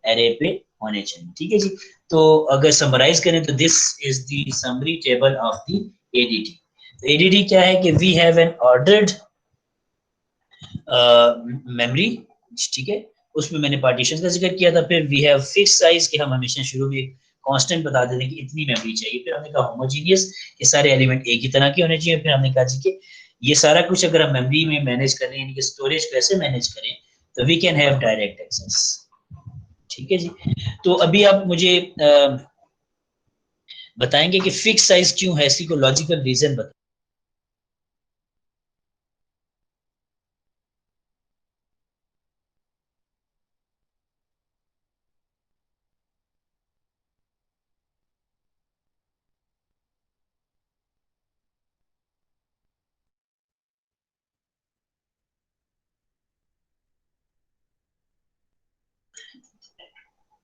एरे पे होने चाहिए। ठीक है जी, तो अगर समराइज करें तो this is the summary table of the ADT। तो ADT क्या है कि we have an ordered memory. ठीक है, उसमें मैंने पार्टीशन का जिक्र किया था। फिर वी हैव फिक्स साइज कि हम हमेशा शुरू में कांस्टेंट बता देते हैं कि इतनी मेमोरी चाहिए। फिर हमने कहा होमोजीनियस, ये सारे एलिमेंट एक ही तरह के होने चाहिए। फिर हमने कहा जी कि ये सारा कुछ अगर हम मेमोरी में मैनेज करें, यानी कि स्टोरेज कैसे मैनेज करें, तो we can have direct access. ठीक है जी, तो अभी आप मुझे बताएंगे कि फिक्स साइज क्यों है, इसी को लॉजिकल रीजन बताएं।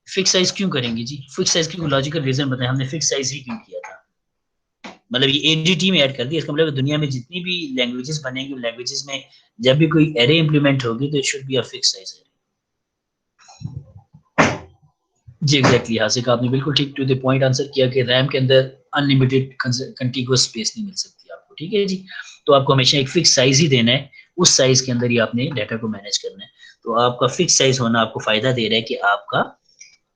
फिक्स साइज क्यों करेंगे जी, फिक्स साइज क्यों, लॉजिकल रीजन बताएं, हमने फिक्स साइज ही क्यों किया था। मतलब ये ADT में ऐड कर दिया, इसका मतलब दुनिया में जितनी भी लैंग्वेजेस बनेंगी लैंग्वेजेस में जब भी कोई एरे इंप्लीमेंट होगी तो it should be a fix size array. जी एग्जैक्टली, हासिक आपने बिल्कुल ठीक टू द पॉइंट आंसर किया कि रैम के अंदर अनलिमिटेड कंटिगुअस स्पेस नहीं मिल सकती आपको। ठीक है जी, तो आपको हमेशा एक फिक्स साइज ही देना है, उस साइज के अंदर ही आपने डाटा को मैनेज करना है। तो आपका फिक्स साइज होना आपको फायदा दे रहा है कि आपका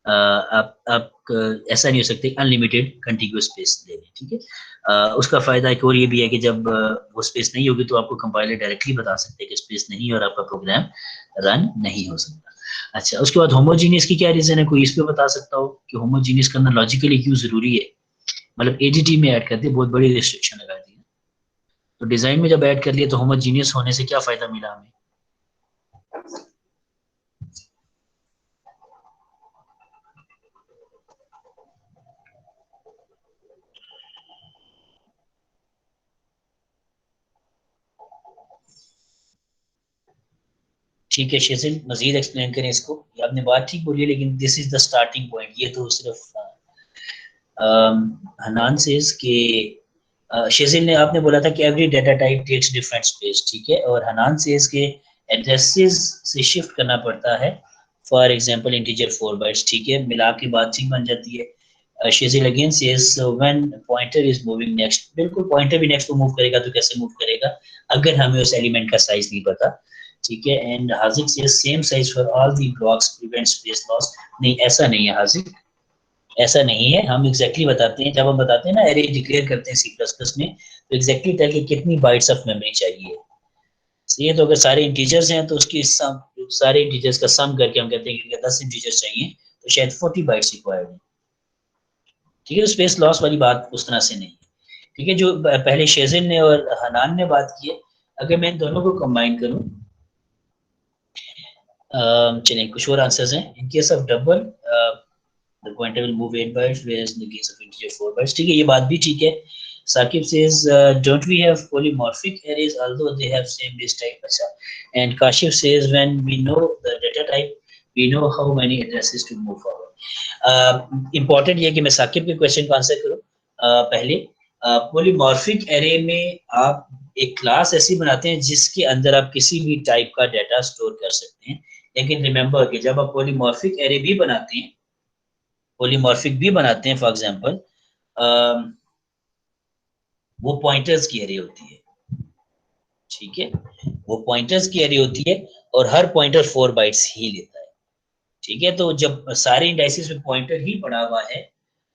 आप ऐसा नहीं हो सकते अनलिमिटेड कंटिन्यूअस स्पेस ले लें। ठीक है, उसका फायदा एक और ये भी है कि जब वो स्पेस नहीं होगी तो आपको कंपाइलर डायरेक्टली बता सकते हैं कि स्पेस नहीं है और आपका प्रोग्राम रन नहीं हो सकता। अच्छा, उसके बाद होमोजीनियस की क्या रीजन है, कोई इस पे बता सकता हो कि होमोजीनियस करना लॉजिकली क्यों जरूरी है। मतलब AGT में ऐड कर दिया, बहुत बड़ी रिस्ट्रिक्शन लगा दी, तो डिजाइन में जब ऐड कर लिया तो होमोजीनियस होने से क्या फायदा मिला हमें। ठीक है शेजिल, मजीद एक्सप्लेन करें इसको। ये आपने बात ठीक बोली है, लेकिन this is the starting point. ये तो सिर्फ हनान सेज के शेजिल ने आपने बोला था कि every data type takes different space, ठीक है, और हनान से इसके एड्रेसेस से शिफ्ट करना पड़ता है, फॉर एग्जांपल इंटीजर 4 बाइट्स, ठीक है, मिला के बात ठीक बन जाती है। Shezil again says when pointer is moving next, बिल्कुल पॉइंटर भी नेक्स्ट को मूव करेगा तो कैसे मूव करेगा अगर हमें उस एलिमेंट का साइज नहीं पता, ठीक है। And Hazik says same size for all the blocks prevent space loss, नहीं ऐसा नहीं है हाजिक, ऐसा नहीं है। हम एग्जैक्टली बताते हैं, जब हम बताते हैं ना एरे डिक्लेयर करते हैं सी प्लस प्लस में, तो एग्जैक्टली टेल के कितनी बाइट्स ऑफ मेमोरी चाहिए। ये तो अगर सारे इंटीजर्स हैं तो उसकी सम, सारे इंटीजर्स का सम करके हम कहते हैं कि 10 इंटीजर्स चाहिए तो शायद 40 बाइट्स रिक्वायर्ड है, ठीक है। तो स्पेस लॉस वाली बात उस तरह से नहीं है, ठीक है। जो पहले शेजिल ने और हनान ने बात की है, अगर मैं इन दोनों को कंबाइन करूं, चलिए कुछ और आंसर्स हैं। In case of double the pointer will move 8 bytes, whereas in the case of integer 4 bytes, ठीक है, ये बात भी ठीक है। Saqib says don't we have polymorphic arrays although they have same base type, अच्छा। And Kashif says when we know the data type we know how many addresses to move forward। important ये कि मैं साकिब के question को answer करूं। पहले polymorphic array में आप एक क्लास ऐसी बनाते हैं जिसके अंदर आप किसी भी टाइप का डाटा स्टोर कर सकते हैं, लेकिन रिमेंबर कि जब आप polymorphic array भी बनाते हैं, पॉलीमॉर्फिक भी बनाते हैं, फॉर एग्जांपल वो पॉइंटर्स की एरे होती है, ठीक है, वो पॉइंटर्स की एरे होती है और हर पॉइंटर 4 बाइट्स ही लेता है, ठीक है। तो जब सारे इंडाइसेस में पॉइंटर ही पड़ा हुआ है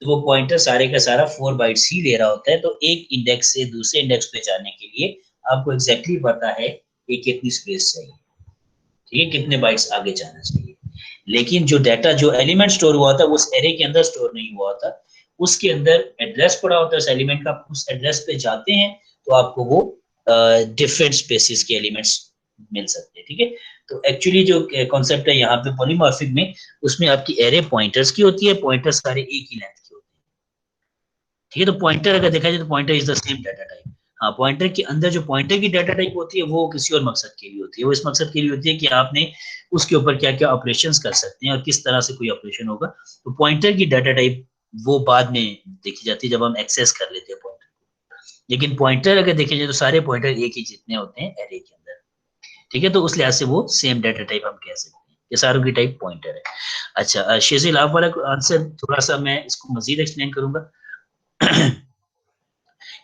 तो वो पॉइंटर सारे का सारा 4 बाइट्स ही ले रहा होता है। तो एक इंडेक्स से दूसरे इंडेक्स पे जाने के लिए आपको एग्जैक्टली पता है कि कितनी स्पेस चाहिए, ठीक है, कितने बाइट्स आगे जाना चाहिए। लेकिन जो डाटा, जो एलिमेंट स्टोर हुआ था वो उस एरे के अंदर स्टोर नहीं हुआ था, उसके अंदर एड्रेस पड़ा होता है उस एलिमेंट का, उस एड्रेस पे जाते हैं तो आपको वो डिफरेंट स्पेसिस के एलिमेंट्स मिल सकते हैं, ठीक है। तो एक्चुअली जो कॉन्सेप्ट है यहाँ पे पॉलीमॉर्फिक में, उसमें आपकी एरे पॉइंटर्स की होती है, पॉइंटर सारे एक ही लेंथ के होते हैं, ठीक है। तो पॉइंटर अगर देखा जाए तो pointer is the same data type. हाँ, पॉइंटर के अंदर जो पॉइंटर की डाटा टाइप होती है वो किसी और मकसद के लिए होती है, वो इस मकसद के लिए होती है कि आपने उसके ऊपर क्या क्या ऑपरेशंस कर सकते हैं और किस तरह से कोई ऑपरेशन होगा। तो पॉइंटर की डाटा टाइप वो बाद में देखी जाती है जब हम एक्सेस कर लेते हैं पॉइंटर, लेकिन पॉइंटर अगर देखे जाए तो सारे पॉइंटर एक ही जितने होते हैं एरे के अंदर, ठीक है। तो उस लिहाज से वो सेम डाटा टाइप हम कह सकते हैं, ये सारों की टाइप पॉइंटर है। अच्छा, शेजिल आप वाला आंसर थोड़ा सा मैं इसको मजीद एक्सप्लेन करूंगा।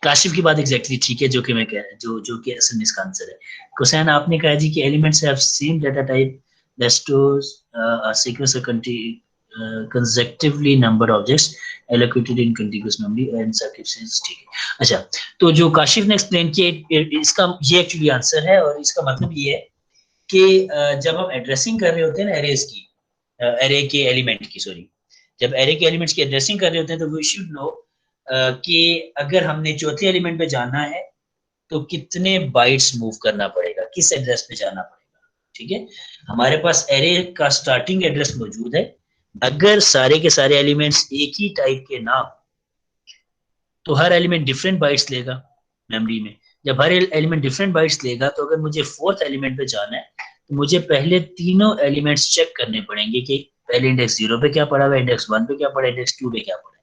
काशिफ की बात एग्जैक्टली ठीक है, जो कि मैं कह जो कि असल में इसका आंसर है। हुसैन आपने कहा जी कि elements have same data type that stores a sequence of consecutively number objects allocated in contiguous memory and circuit says ठीक है। अच्छा, तो जो काशिफ ने एक्सप्लेन किया इसका ये एक्चुअली आंसर है, और इसका मतलब ये है कि जब हम एड्रेसिंग कर रहे होते हैं ना एरेज की, एरे के एलिमेंट की, सॉरी, जब एरे के एलिमेंट्स की एड्रेसिंग कर रहे होते हैं तो वी शुड नो कि अगर हमने चौथे एलिमेंट पे जाना है तो कितने बाइट्स मूव करना पड़ेगा, किस एड्रेस पे जाना पड़ेगा, ठीक है। हमारे पास एरे का स्टार्टिंग एड्रेस मौजूद है, अगर सारे के सारे एलिमेंट्स एक ही टाइप के ना तो हर एलिमेंट डिफरेंट बाइट्स लेगा मेमोरी में। जब हर एलिमेंट डिफरेंट बाइट्स लेगा तो अगर मुझे फोर्थ एलिमेंट पे जाना है तो मुझे पहले तीनों एलिमेंट्स चेक करने पड़ेंगे कि पहले इंडेक्स 0 पे क्या पड़ा हुआ है, इंडेक्स 1 पे क्या पड़ा है, इंडेक्स 2 पे क्या पड़ा है।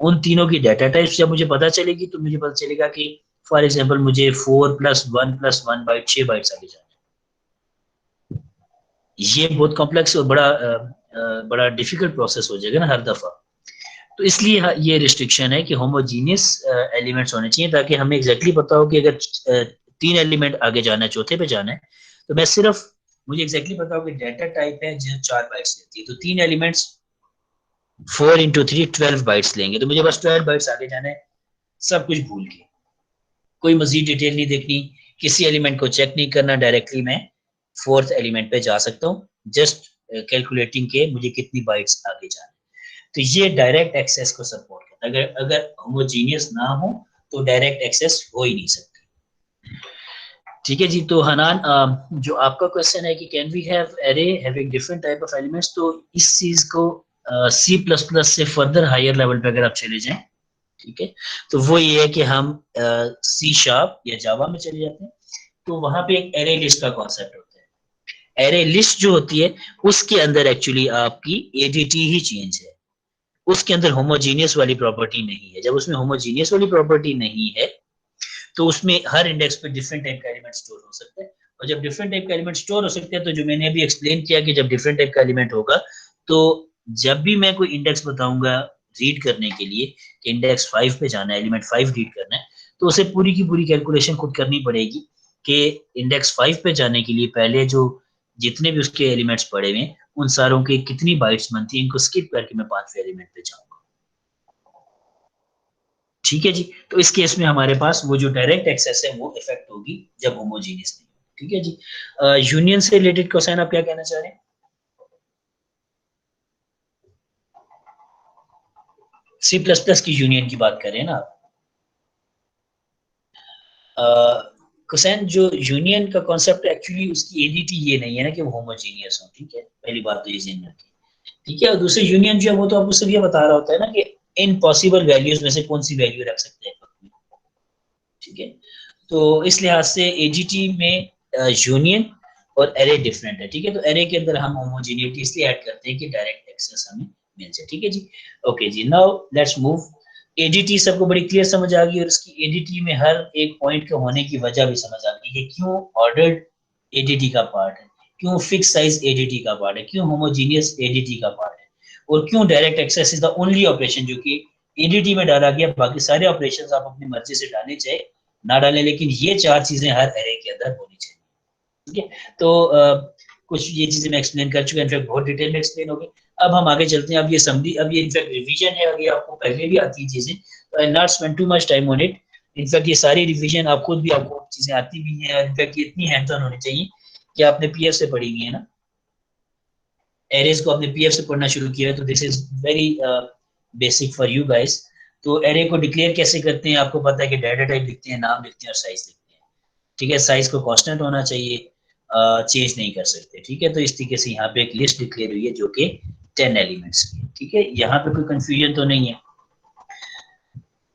उन तीनों की डाटा टाइप्स जब मुझे पता चलेगी तो मुझे पता चलेगा कि फॉर एग्जांपल मुझे 4 + 1 बाइट 6 बाइट्स आगे जाना है। ये बहुत कॉम्प्लेक्स और बड़ा डिफिकल्ट प्रोसेस हो जाएगा ना हर दफा। तो इसलिए ये रिस्ट्रिक्शन है कि होमोजीनियस एलिमेंट्स होने चाहिए, ताकि हमें एग्जैक्टली पता हो कि अगर 3 एलिमेंट आगे जाना है, चौथे पे जाना है, तो मैं सिर्फ मुझे एग्जैक्टली पता हो कि डाटा टाइप है जो 4 बाइट्स लेती है, तो 3 एलिमेंट्स 4 × 3 12 बाइट्स लेंगे, तो मुझे बस 12 बाइट्स आगे जाना है, सब कुछ भूल के, कोई मजीद डिटेल नहीं देखनी, किसी एलिमेंट को चेक नहीं करना, डायरेक्टली मैं फोर्थ एलिमेंट पे जा सकता हूँ, जस्ट कैलकुलेटिंग के मुझे कितनी बाइट्स आगे जाना है। तो ये डायरेक्ट एक्सेस को सपोर्ट करता है। अगर अगर होमोजीनियस ना हो तो डायरेक्ट एक्सेस हो ही नहीं सकती, ठीक है जी। तो हनान, जो आपका क्वेश्चन है कि can we have array having different type of elements, तो इस चीज को C++ से फर्दर हायर लेवल पे अगर आप चले जाएं, ठीक है, तो वो ये है कि हम C# या जावा में चले जाते हैं, तो वहां पे एक एरे लिस्ट का कॉन्सेप्ट होता है। एरे लिस्ट जो होती है उसके अंदर एक्चुअली आपकी एडीटी ही चेंज है, उसके अंदर होमोजीनियस वाली प्रॉपर्टी नहीं है। जब उसमें होमोजीनियस वाली प्रॉपर्टी नहीं है तो उसमें हर इंडेक्स पे डिफरेंट टाइप का एलिमेंट स्टोर हो सकता है, और जब डिफरेंट टाइप का एलिमेंट स्टोर हो सकते हैं तो जो मैंने अभी एक्सप्लेन किया कि जब डिफरेंट टाइप का एलिमेंट होगा तो जब भी मैं कोई इंडेक्स बताऊंगा रीड करने के लिए कि इंडेक्स 5 पे जाना है, एलिमेंट 5 रीड करना है, तो उसे पूरी की पूरी कैलकुलेशन खुद करनी पड़ेगी कि इंडेक्स 5 पे जाने के लिए पहले जो जितने भी उसके एलिमेंट्स पड़े हुए हैं उन सारों के कितनी बाइट्स बनती है, इनको स्किप करके मैं 5वें एलिमेंट पे जाऊंगा। ठीक है जी। तो इस केस में हमारे पास वो जो डायरेक्ट एक्सेस है वो इफेक्ट होगी जब होमोजीनियस नहीं। ठीक है जी। यूनियन से रिलेटेड क्वेश्चन आप क्या कहना चाह रहे हैं? सी प्लस प्लस की यूनियन की बात करें ना आप। क्वेश्चन जो यूनियन का कॉन्सेप्ट एक्चुअली उसकी एडीटी ये नहीं है ना कि वो होमोजीनियस हो। ठीक है, पहली बात तो ये ध्यान रखिए। ठीक है, और दूसरी यूनियन जो है वो तो आपको सिर्फ ये बता रहा होता है ना कि इन पॉसिबल वैल्यूज में से कौन सी वैल्यू रख सकते हैं। ठीक है, तो इस लिहाज से एजीटी में यूनियन और एरे डिफरेंट है। ठीक है, तो एरे के अंदर हम होमोजीनिटी इसलिए ऐड करते हैं कि डायरेक्ट एक्सेस हमें मिल जाए। ठीक है जी। ओके जी, नाउ लेट्स मूव। एडीटी सबको बड़ी क्लियर समझ आ गई, और इसकी एडीटी में हर एक पॉइंट के होने की वजह भी समझ आ गई कि क्यों ऑर्डर्ड एडीटी का पार्ट है, क्यों फिक्स साइज एडीटी का पार्ट है, क्यों होमोजीनियस एडीटी का पार्ट है, और क्यों direct access is the only operation जो कि एडीटी में डाला गया। बाकी सारे ऑपरेशंस आप अपनी मर्जी से डालने चाहे ना डालें, लेकिन ये चार चीजें हर एरे के अंदर होनी चाहिए। ठीक है, तो कुछ ये चीजें मैं एक्सप्लेन कर चुका, इनफैक्ट बहुत डिटेल में एक्सप्लेन हो गई। अब हम आगे चलते हैं। अब ये समरी, अब ये इनफैक्ट रिवीजन है, और ये आपको पहले भी आती है चीजें, तो I not spend too much time on it. In fact ये सारी रिवीजन आप खुद भी, आपको चीजें आती भी हैं, इनफैक्ट ये इतनी हैंड्स ऑन होनी चाहिए कि आपने पीएफ से पढ़ी हुई है ना, एरेज को आपने पीएफ से पढ़ना शुरू किया है, तो this is very basic for you guys. तो एरे को डिक्लेयर कैसे करते हैं, आपको पता है कि डाटा टाइप लिखते हैं, नाम लिखते हैं और साइज लिखते हैं। ठीक है, साइज को कांस्टेंट होना चाहिए, चेंज नहीं कर सकते। ठीक है, तो इस तरीके से यहाँ पे एक लिस्ट डिक्लेयर हुई है जो कि 10 एलिमेंट्स की। ठीक है, यहाँ पे कोई कंफ्यूजन तो नहीं है।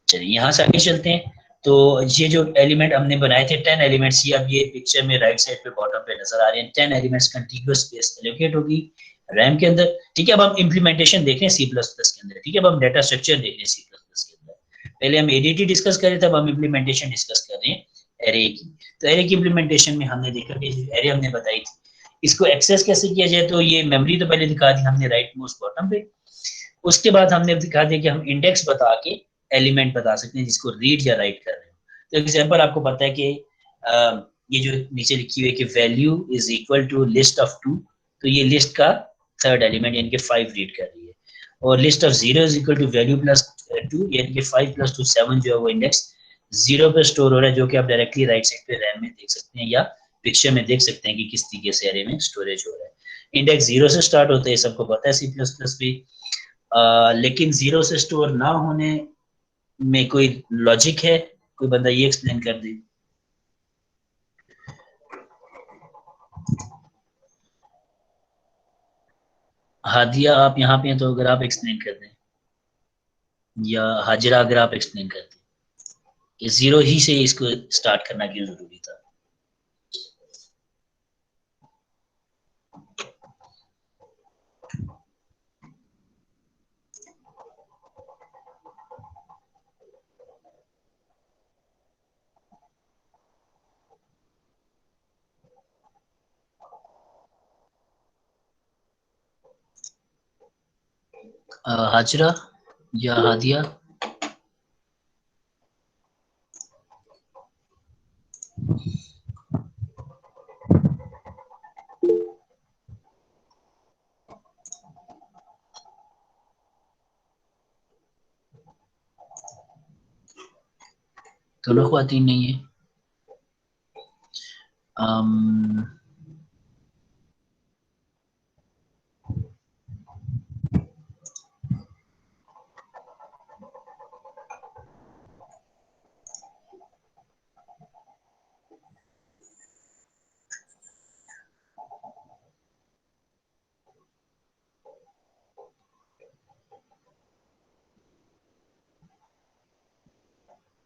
चलिए यहाँ से आगे चलते हैं। तो ये जो एलिमेंट हमने बनाए थे 10 एलिमेंट्स, ये अब ये पिक्चर में राइट साइड पे बॉटम पे नजर आ रहे हैं। 10 एलिमेंट्स कंटीग्यूअस स्पेस एलोकेट होगी रैम के अंदर। ठीक है, अब हम इंप्लीमेंटेशन देख रहे हैं सी प्लस प्लस के अंदर। ठीक है, अब हम डाटा स्ट्रक्चर देख रहे हैं सी प्लस प्लस के अंदर। पहले हम एडीटी डिस्कस कर रहे थे, अब हम इंप्लीमेंटेशन डिस्कस कर रहे हैं एरे की। तो एरे की इंप्लीमेंटेशन में हमने देखा कि एरे हमने बताई थी, इसको एक्सेस कैसे किया जाए। तो ये मेमोरी तो पहले दिखा दी हमने राइट मोस्ट बॉटम पे। उसके बाद हमने दिखा दिया कि हम इंडेक्स बता के एलिमेंट बता सकते हैं जिसको रीड या राइट कर रहे हो। तो एग्जांपल आपको पता है कि ये जो नीचे लिखी हुई है कि value is equal to list of 2, तो ये लिस्ट का थर्ड एलिमेंट यानी कि 5 रीड कर रही है। और list of 0 is equal to value plus 2 यानी कि 5 प्लस 2 7 जो है वो इंडेक्स 0 पे स्टोर हो रहा है, जो कि आप डायरेक्टली राइट साइड पे रैम में देख सकते हैं या पिक्चर में देख सकते हैं कि किस तरीके से एरे में स्टोरेज हो रहा है। इंडेक्स 0 से स्टार्ट होता है, सबको पता है सी प्लस प्लस भी। लेकिन 0 से स्टोर ना होने में कोई लॉजिक है? कोई बंदा ये एक्सप्लेन कर दे। हादिया आप यहाँ पे हैं तो अगर आप एक्सप्लेन कर दें, या हाजिरा अगर आप एक्सप्लेन कर दें कि 0 ही से इसको स्टार्ट करना क्यों जरूरी था। हाजिरा या हादिया? दोनों ख्वातीन नहीं है। अम,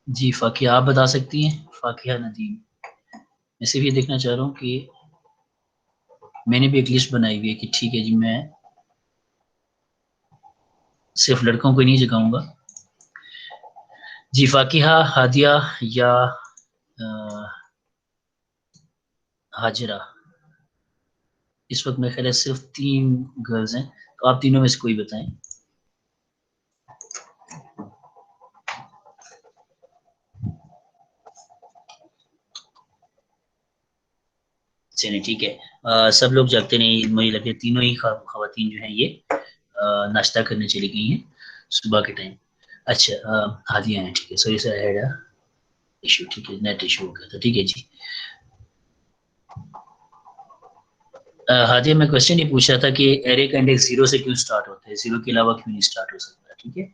जी फाकिया आप बता सकती हैं, फाकिया नदीम। मैं सिर्फ ये देखना चाह रहा हूँ कि मैंने भी एक लिस्ट बनाई हुई है कि ठीक है जी, मैं सिर्फ लड़कों को नहीं जगाऊंगा। जी फाकिहा, हादिया या हाजिरा। इस वक्त मेरे ख्याल है सिर्फ 3 गर्ल्स हैं, तो आप तीनों में से कोई बताएं। चलिए ठीक है, सब लोग जगते नहीं, मुझे लगता है तीनों ही खवातीन जो हैं ये नाश्ता करने चली गई हैं सुबह के टाइम। अच्छा, हादिया हैं, ठीक है। सॉरी सर, हैड इशू, ठीक है, नेट इशू हो गया था, ठीक है जी। हादिया, मैं क्वेश्चन ये पूछ रहा था कि एरे का इंडेक्स 0 से क्यों स्टार्ट होता है, 0 के अलावा क्यों नहीं स्टार्ट हो सकता, ठीक है।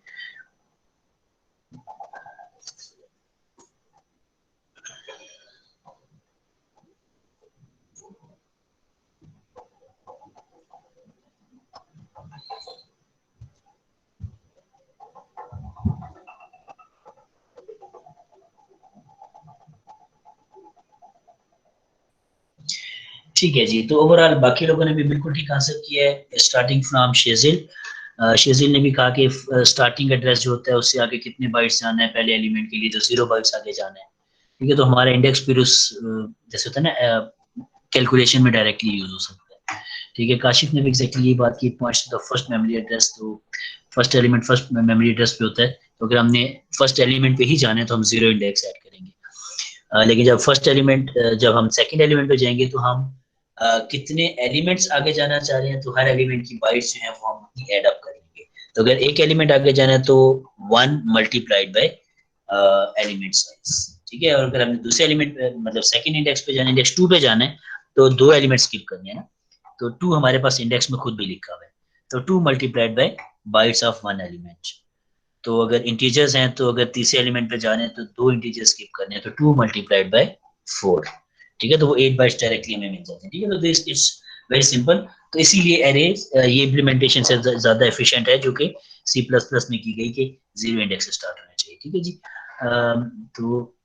ठीक है जी, तो ओवरऑल बाकी लोगों ने भी बिल्कुल ठीक आंसर किया है, स्टार्टिंग फ्रॉम शेजिल। शेजिल ने भी कहा कि स्टार्टिंग एड्रेस जो होता है उससे आगे कितने बाइट्स जाना है पहले एलिमेंट के लिए, तो 0 बाइट्स आगे जाना है, ठीक है। तो हमारा इंडेक्स फिर उस जैसे होता है ना कैलकुलेशन में डायरेक्टली यूज हो सकता है, ठीक है। काशिफ ने भी एग्जैक्टली ये बात की, points to the first memory address, तो first element first memory address पे होता है, तो अगर हमने फर्स्ट एलिमेंट पे ही जाना है तो हम 0 इंडेक्स ऐड करेंगे। लेकिन जब फर्स्ट एलिमेंट जब हम सेकंड एलिमेंट पे जाएंगे तो हम कितने एलिमेंट्स आगे जाना चाह रहे हैं, तो हर एलिमेंट की बाइट्स जो है वो हम ऐड अप करेंगे। तो अगर एक एलिमेंट आगे जाना है तो 1 मल्टीप्लाइड बाय एलिमेंट साइज, ठीक है। और अगर हमने दूसरे एलिमेंट मतलब सेकंड इंडेक्स पे जाना है, इंडेक्स 2 पे जाना है, तो 2 एलिमेंट स्किप करने हैं ना, तो 2 हमारे पास इंडेक्स में खुद भी लिखा हुआ है, तो 2 multiplied by bytes of 1 element. तो अगर इंटीजर्स हैं तो अगर तीसरे एलिमेंट पे जाने हैं तो 2 इंटीजर्स स्किप करने हैं, तो 2 मल्टीप्लाइड बाय 4, ठीक है। तो वो 8 बाइट्स डायरेक्टली हमें मिल जाते हैं, ठीक है। तो दिस इज वेरी सिंपल। तो इसीलिए एरे ये इम्प्लीमेंटेशन से ज्यादा एफिशिएंट है, जो कि सी प्लस प्लस में की गई कि 0 इंडेक्स से स्टार्ट होना चाहिए, ठीक है जी। तो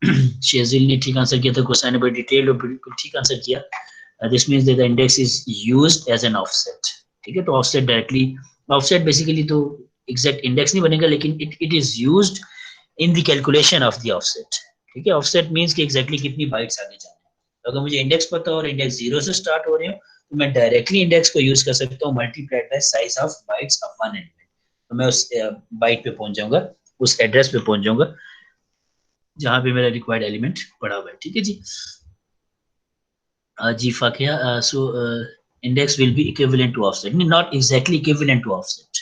शेजिल ने ठीक आंसर किया था, क्वेश्चन नंबर डिटेल और बिल्कुल ठीक आंसर किया। This means that the index is used as an offset, ठीक है। तो ऑफसेट डायरेक्टली, ऑफसेट बेसिकली तो एग्जैक्ट इंडेक्स नहीं बनेगा, लेकिन it is used in the calculation of the offset, ठीक है। ऑफसेट मींस कि एग्जैक्टली कितनी बाइट्स आगे जाना है। तो अगर मुझे इंडेक्स पता हो और इंडेक्स 0 से स्टार्ट हो रहे हो, तो मैं डायरेक्टली इंडेक्स को यूज कर सकता हूँ multiplied by size of bytes of 1 element, तो मैं उस बाइट पे पहुंच जाऊंगा, उस एड्रेस पे पहुंच जाऊंगा जहां पे मेरा रिक्वायर्ड एलिमेंट पड़ा हुआ है, ठीक है जी। जी Fakiya, so index will be equivalent to offset, not exactly equivalent to offset.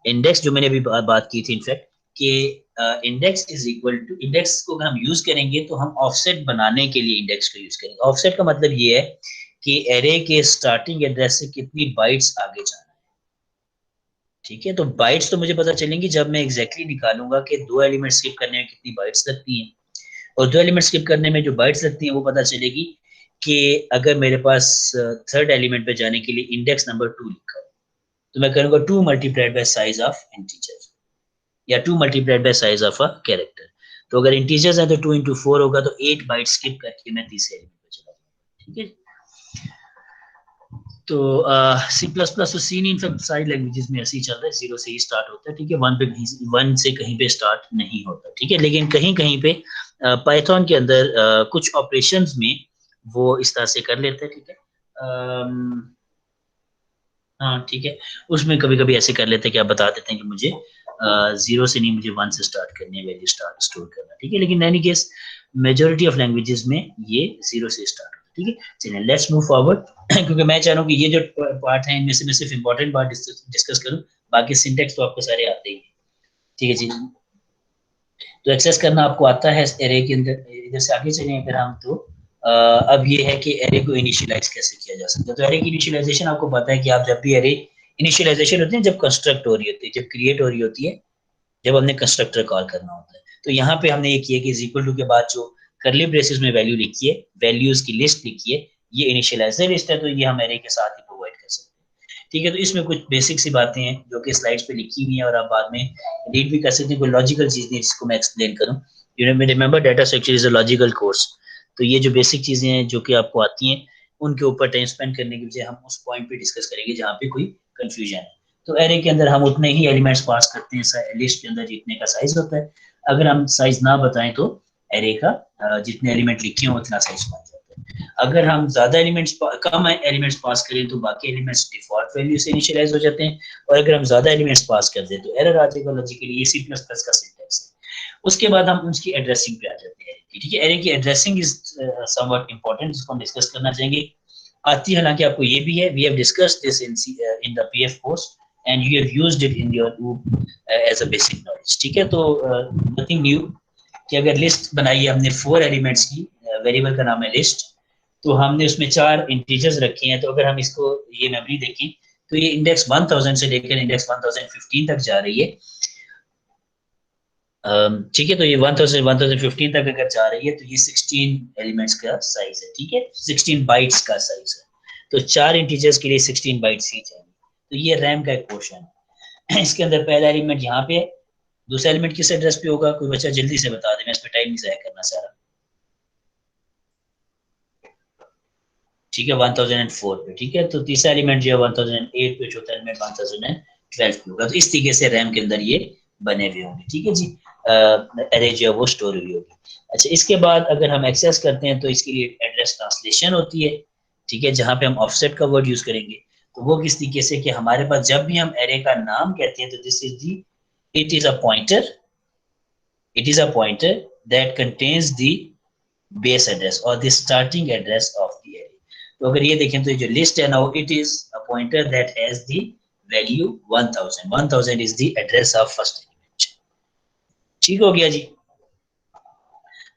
Index जो मैंने अभी बात की थी इनफैक्ट, कि index is equal to, index को अगर हम यूज करेंगे तो हम ऑफसेट बनाने के लिए इंडेक्स को यूज करेंगे। ऑफसेट का मतलब ये है कि एरे के स्टार्टिंग एड्रेस से कितनी बाइट्स आगे जाना है, ठीक है। तो बाइट्स तो मुझे पता चलेंगी जब मैं एग्जैक्टली निकालूंगा कि 2 एलिमेंट स्किप करने में कितनी बाइट्स लगती हैं, और 2 एलिमेंट स्किप करने में जो बाइट्स लगती हैं वो पता चलेगी कि अगर मेरे पास थर्ड एलिमेंट पे जाने के लिए इंडेक्स नंबर 2 लिखा हो, तो मैं करूंगा 2 multiplied by size of integer, या 2 multiplied by size of a character. तो अगर इंटीजर्स हैं तो 2 इंटू 4 होगा, तो 8 बाइट स्किप करके मैं तीसरे एलिमेंट पे चला जाऊंगा, ठीक है। तो सी प्लस प्लस और सी इनफैक्ट सारी लैंग्वेजेस में ऐसे ही चल रहा है, 0 से ही स्टार्ट होता है, ठीक है। 1 पे, 1 से कहीं पे स्टार्ट नहीं होता, ठीक है। लेकिन कहीं कहीं पे पाइथन के अंदर कुछ ऑपरेशंस में वो इस तरह से कर लेते हैं, ठीक है। हाँ ठीक है, उसमें कभी कभी ऐसे कर लेते हैं कि आप बता देते हैं कि मुझे 0 से नहीं, मुझे 1 से स्टार्ट करनी है, वैल्यू स्टार्ट स्टोर करना, ठीक है। लेकिन any case majority of languages में ये 0 से स्टार्ट होता है, ठीक है। चलिए लेट्स मूव फॉरवर्ड क्योंकि मैं चाह रहा हूँ कि ये जो पार्ट है इनमें से मैं सिर्फ इंपॉर्टेंट पार्ट डिस्कस करूँ, बाकी सिंटेक्स तो आपको सारे आते ही हैं, ठीक है जी। तो एक्सेस करना आपको आता है एरे के अंदर। इधर से आगे चलें अगर हम, तो अब ये है कि एरे को इनिशियलाइज कैसे किया जा सकता है। तो एरे की इनिशियलाइजेशन आपको पता है कि आप जब भी एरे इनिशियलाइजेशन होती है जब कंस्ट्रक्ट हो रही होती है, जब क्रिएट हो रही होती है, जब हमने कंस्ट्रक्टर कॉल करना होता है, तो यहाँ पे हमने ये किया कि इज इक्वल टू के बाद जो करली ब्रेसेस में वैल्यू लिखी है, वैल्यूज की लिस्ट लिखी है, ये इनिशियलाइजर लिस्ट है, तो ये हम एरे के साथ ही प्रोवाइड कर सकते हैं, ठीक है। तो इसमें कुछ बेसिक सी बातें हैं जो कि स्लाइड्स पे लिखी हुई हैं और आप बाद में रीड भी कर सकते हैं, कोई लॉजिकल चीज नहीं जिसको मैं एक्सप्लेन करूँ। You know remember data structure is a logical course, तो ये जो बेसिक चीजें हैं जो कि आपको आती हैं, उनके ऊपर टाइम स्पेंड करने की बजाय हम उस पॉइंट पे डिस्कस करेंगे जहाँ पे कोई कंफ्यूजन है। तो एरे के अंदर हम उतने ही एलिमेंट्स पास करते हैं लिस्ट के अंदर जितने का साइज होता है। अगर हम साइज ना बताएं तो एरे का जितने एलिमेंट लिखे हैं उतना साइज बन जाता है। अगर हम ज्यादा एलिमेंट्स कम एलिमेंट्स पास करें तो बाकी एलिमेंट्स डिफॉल्ट वैल्यू से इनिशियलाइज हो जाते हैं, और अगर हम ज्यादा एलिमेंट्स पास कर दें तो एरर आ जाएगा। लॉजिकली ये सी प्लस प्लस का सिंटैक्स है। उसके बाद हम उसकी एड्रेसिंग पे आ जाते हैं। ठीक है, एरे की एड्रेसिंग इज समवट इंपॉर्टेंट, जिसको हम डिस्कस करना चाहेंगे। आती है, हालांकि आपको ये भी है, we have discussed this in the PF course and you have used it in your as a basic knowledge. ठीक है, तो नथिंग न्यू कि अगर लिस्ट बनाई है हमने 4 एलिमेंट्स की, वेरिएबल का नाम है लिस्ट, तो हमने उसमें 4 इंटीजर्स रखे हैं। तो अगर हम इसको ये मेमोरी देखें तो ये इंडेक्स 1000 से लेकर इंडेक्स 1015 तक जा रही है। ठीक है, तो ये 1015 तक अगर जा रही है तो ये 16 एलिमेंट्स का साइज है। ठीक है, 16 बाइट्स का साइज है। तो 4 इंटीजर्स के लिए 16 बाइट्स ही चाहिए। तो ये रैम का एक पोर्शन है। इसके अंदर पहला एलिमेंट यहाँ पे है, दूसरा एलिमेंट किस एड्रेस पे होगा, कोई बच्चा जल्दी से बता दे, मैं इस पे टाइम नहीं जाया करना सारा। ठीक है, 1004 पे। ठीक है, तो तीसरा एलिमेंट जो है 1008 पे, चौथा एलिमेंट 1012 पे होगा। तो इस तरीके से रैम के अंदर ये बने हुए होंगे। ठीक है जी, एरे जो है वो स्टोर हुई होगी। अच्छा, इसके बाद अगर हम एक्सेस करते हैं तो इसके लिए एड्रेस ट्रांसलेशन होती है। ठीक है, जहां पे हम ऑफसेट का वर्ड यूज करेंगे। तो वो किस तरीके से कि हमारे पास जब भी हम एरे का नाम कहते हैं तो this is the, it is a pointer, it is a pointer that contains the base address और the starting address of the array. तो अगर ये देखें तो ये जो लिस्ट है ना, it is a pointer that has the value 1000। 1000 is the address of first element. ठीक हो गया जी।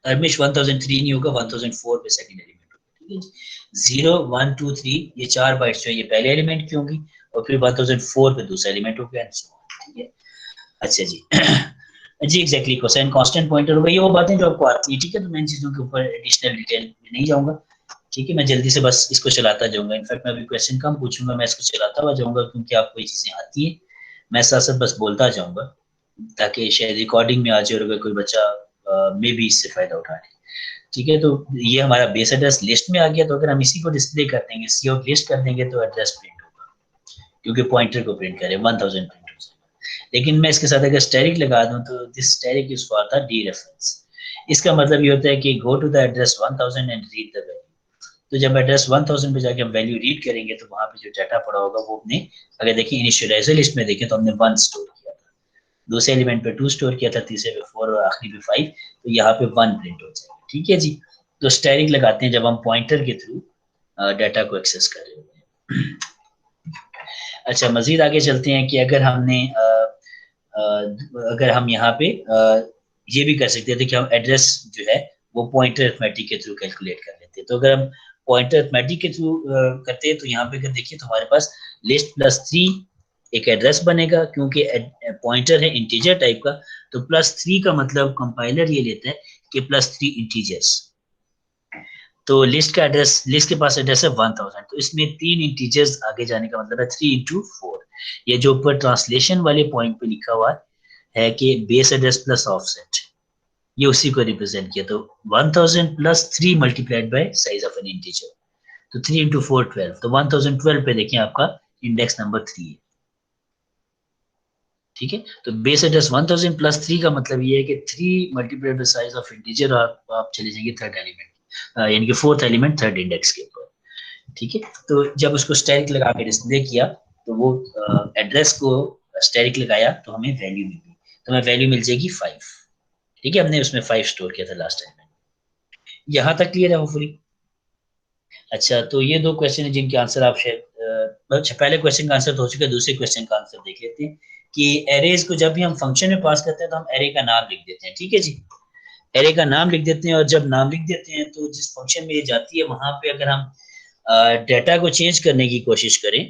हमेश 1003 नहीं होगा, 1004 पे सेकंड एलिमेंट होगा। ठीक है जी, 0 1 2 3 ये 4 बाइट्स जो है ये पहले एलिमेंट की होंगी, और फिर 1004 पे दूसरा एलिमेंट हो गया। ठीक है, अच्छा जी। जी एग्जैक्टली, कोसाइन कांस्टेंट पॉइंटर होगा, ये वो बातें जो आपको आती है। ठीक है, तो मैं इन चीजों के ऊपर एडिशनल डिटेल में नहीं जाऊंगा। ठीक है, मैं जल्दी से बस इसको चलाता जाऊंगा। इनफैक्ट मैं अभी क्वेश्चन कम पूछूंगा, मैं इसको चलाता हुआ जाऊंगा, क्योंकि आपको ये चीजें आती है। मैं साथ साथ बस बोलता जाऊंगा ताकि शायद रिकॉर्डिंग में आ जाए और अगर कोई बच्चा मे भी इससे फायदा उठा ले। ठीक है, तो ये हमारा बेस एड्रेस लिस्ट में आ गया। तो अगर हम इसी को डिस्प्ले कर देंगे, सी आउट लिस्ट कर देंगे, तो एड्रेस प्रिंट होगा, क्योंकि पॉइंटर को प्रिंट करें 1000 प्रिंट हो जाएगा। लेकिन मैं इसके साथ अगर स्टैटिक लगा दूं तो this static is for the dereference. इसका मतलब ये होता है कि go to the address 1000 and read the value. तो जब एड्रेस 1000 पे जाके हम वैल्यू रीड करेंगे तो वहां पे जो डाटा पड़ा होगा वो हमने, अगर देखिए इनिशियलाइजर लिस्ट में देखें तो हमने 1 स्टोर किया था, दूसरे एलिमेंट पे 2 स्टोर किया था, तीसरे पे 4 और आखिरी पे 5। तो यहाँ पे 1 प्रिंट हो जाएगा। ठीक है जी, तो स्टैटिक लगाते हैं जब हम पॉइंटर के थ्रू डाटा को एक्सेस कर रहे होते हैं। अच्छा, मजीद आगे चलते हैं कि अगर हमने अगर हम यहाँ पे ये भी कर सकते थे कि हम एड्रेस जो है वो पॉइंटर अरिथमेटिक के थ्रू कैलकुलेट कर लेते हैं। तो अगर हम पॉइंटर अरिथमेटिक के थ्रू करते हैं तो यहाँ पे अगर देखिए तो हमारे पास लिस्ट प्लस 3 एक एड्रेस बनेगा, क्योंकि पॉइंटर है इंटीजर टाइप का। तो प्लस 3 का मतलब कंपाइलर ये लेता है कि प्लस 3 इंटीजर्स। तो लिस्ट का एड्रेस, लिस्ट के पास एड्रेस है 1000, तो इसमें 3 इंटीजर्स आगे जाने का मतलब है 3 इंटू 4। ये जो ऊपर ट्रांसलेशन वाले पॉइंट पे लिखा हुआ है कि बेस एड्रेस प्लस ऑफसेट, ये उसी को रिप्रेजेंट किया। तो 1000 plus 3 multiplied by size of N integer, तो 3 इंटू 4 12। तो 1012 पे देखिए आपका इंडेक्स नंबर 3 है। ठीक है, तो बेस एड्रेस 1000 प्लस 3 का मतलब ये है कि 3 multiplied by size of integer, और आप चले जाएंगे थर्ड एलिमेंट, यानी कि फोर्थ एलिमेंट थर्ड इंडेक्स के ऊपर। ठीक है, तो जब उसको स्टैटिक लगा के डिस्प्ले किया तो वो एड्रेस को स्टैटिक लगाया तो हमें वैल्यू मिली, तो हमें वैल्यू मिल जाएगी 5। ठीक है, हमने उसमें 5 स्टोर किया था लास्ट टाइम में। यहाँ तक क्लियर है होपफुली। अच्छा, तो ये 2 क्वेश्चन है जिनके आंसर आप शायद अच्छा, पहले क्वेश्चन का आंसर तो हो चुका है, दूसरे क्वेश्चन का आंसर देख लेते हैं कि एरेज को जब भी हम फंक्शन में पास करते हैं तो हम एरे का नाम लिख देते हैं। ठीक है जी, एरे का नाम लिख देते हैं, और जब नाम लिख देते हैं तो जिस फंक्शन में ये जाती है वहां पे अगर हम डाटा को चेंज करने की कोशिश करें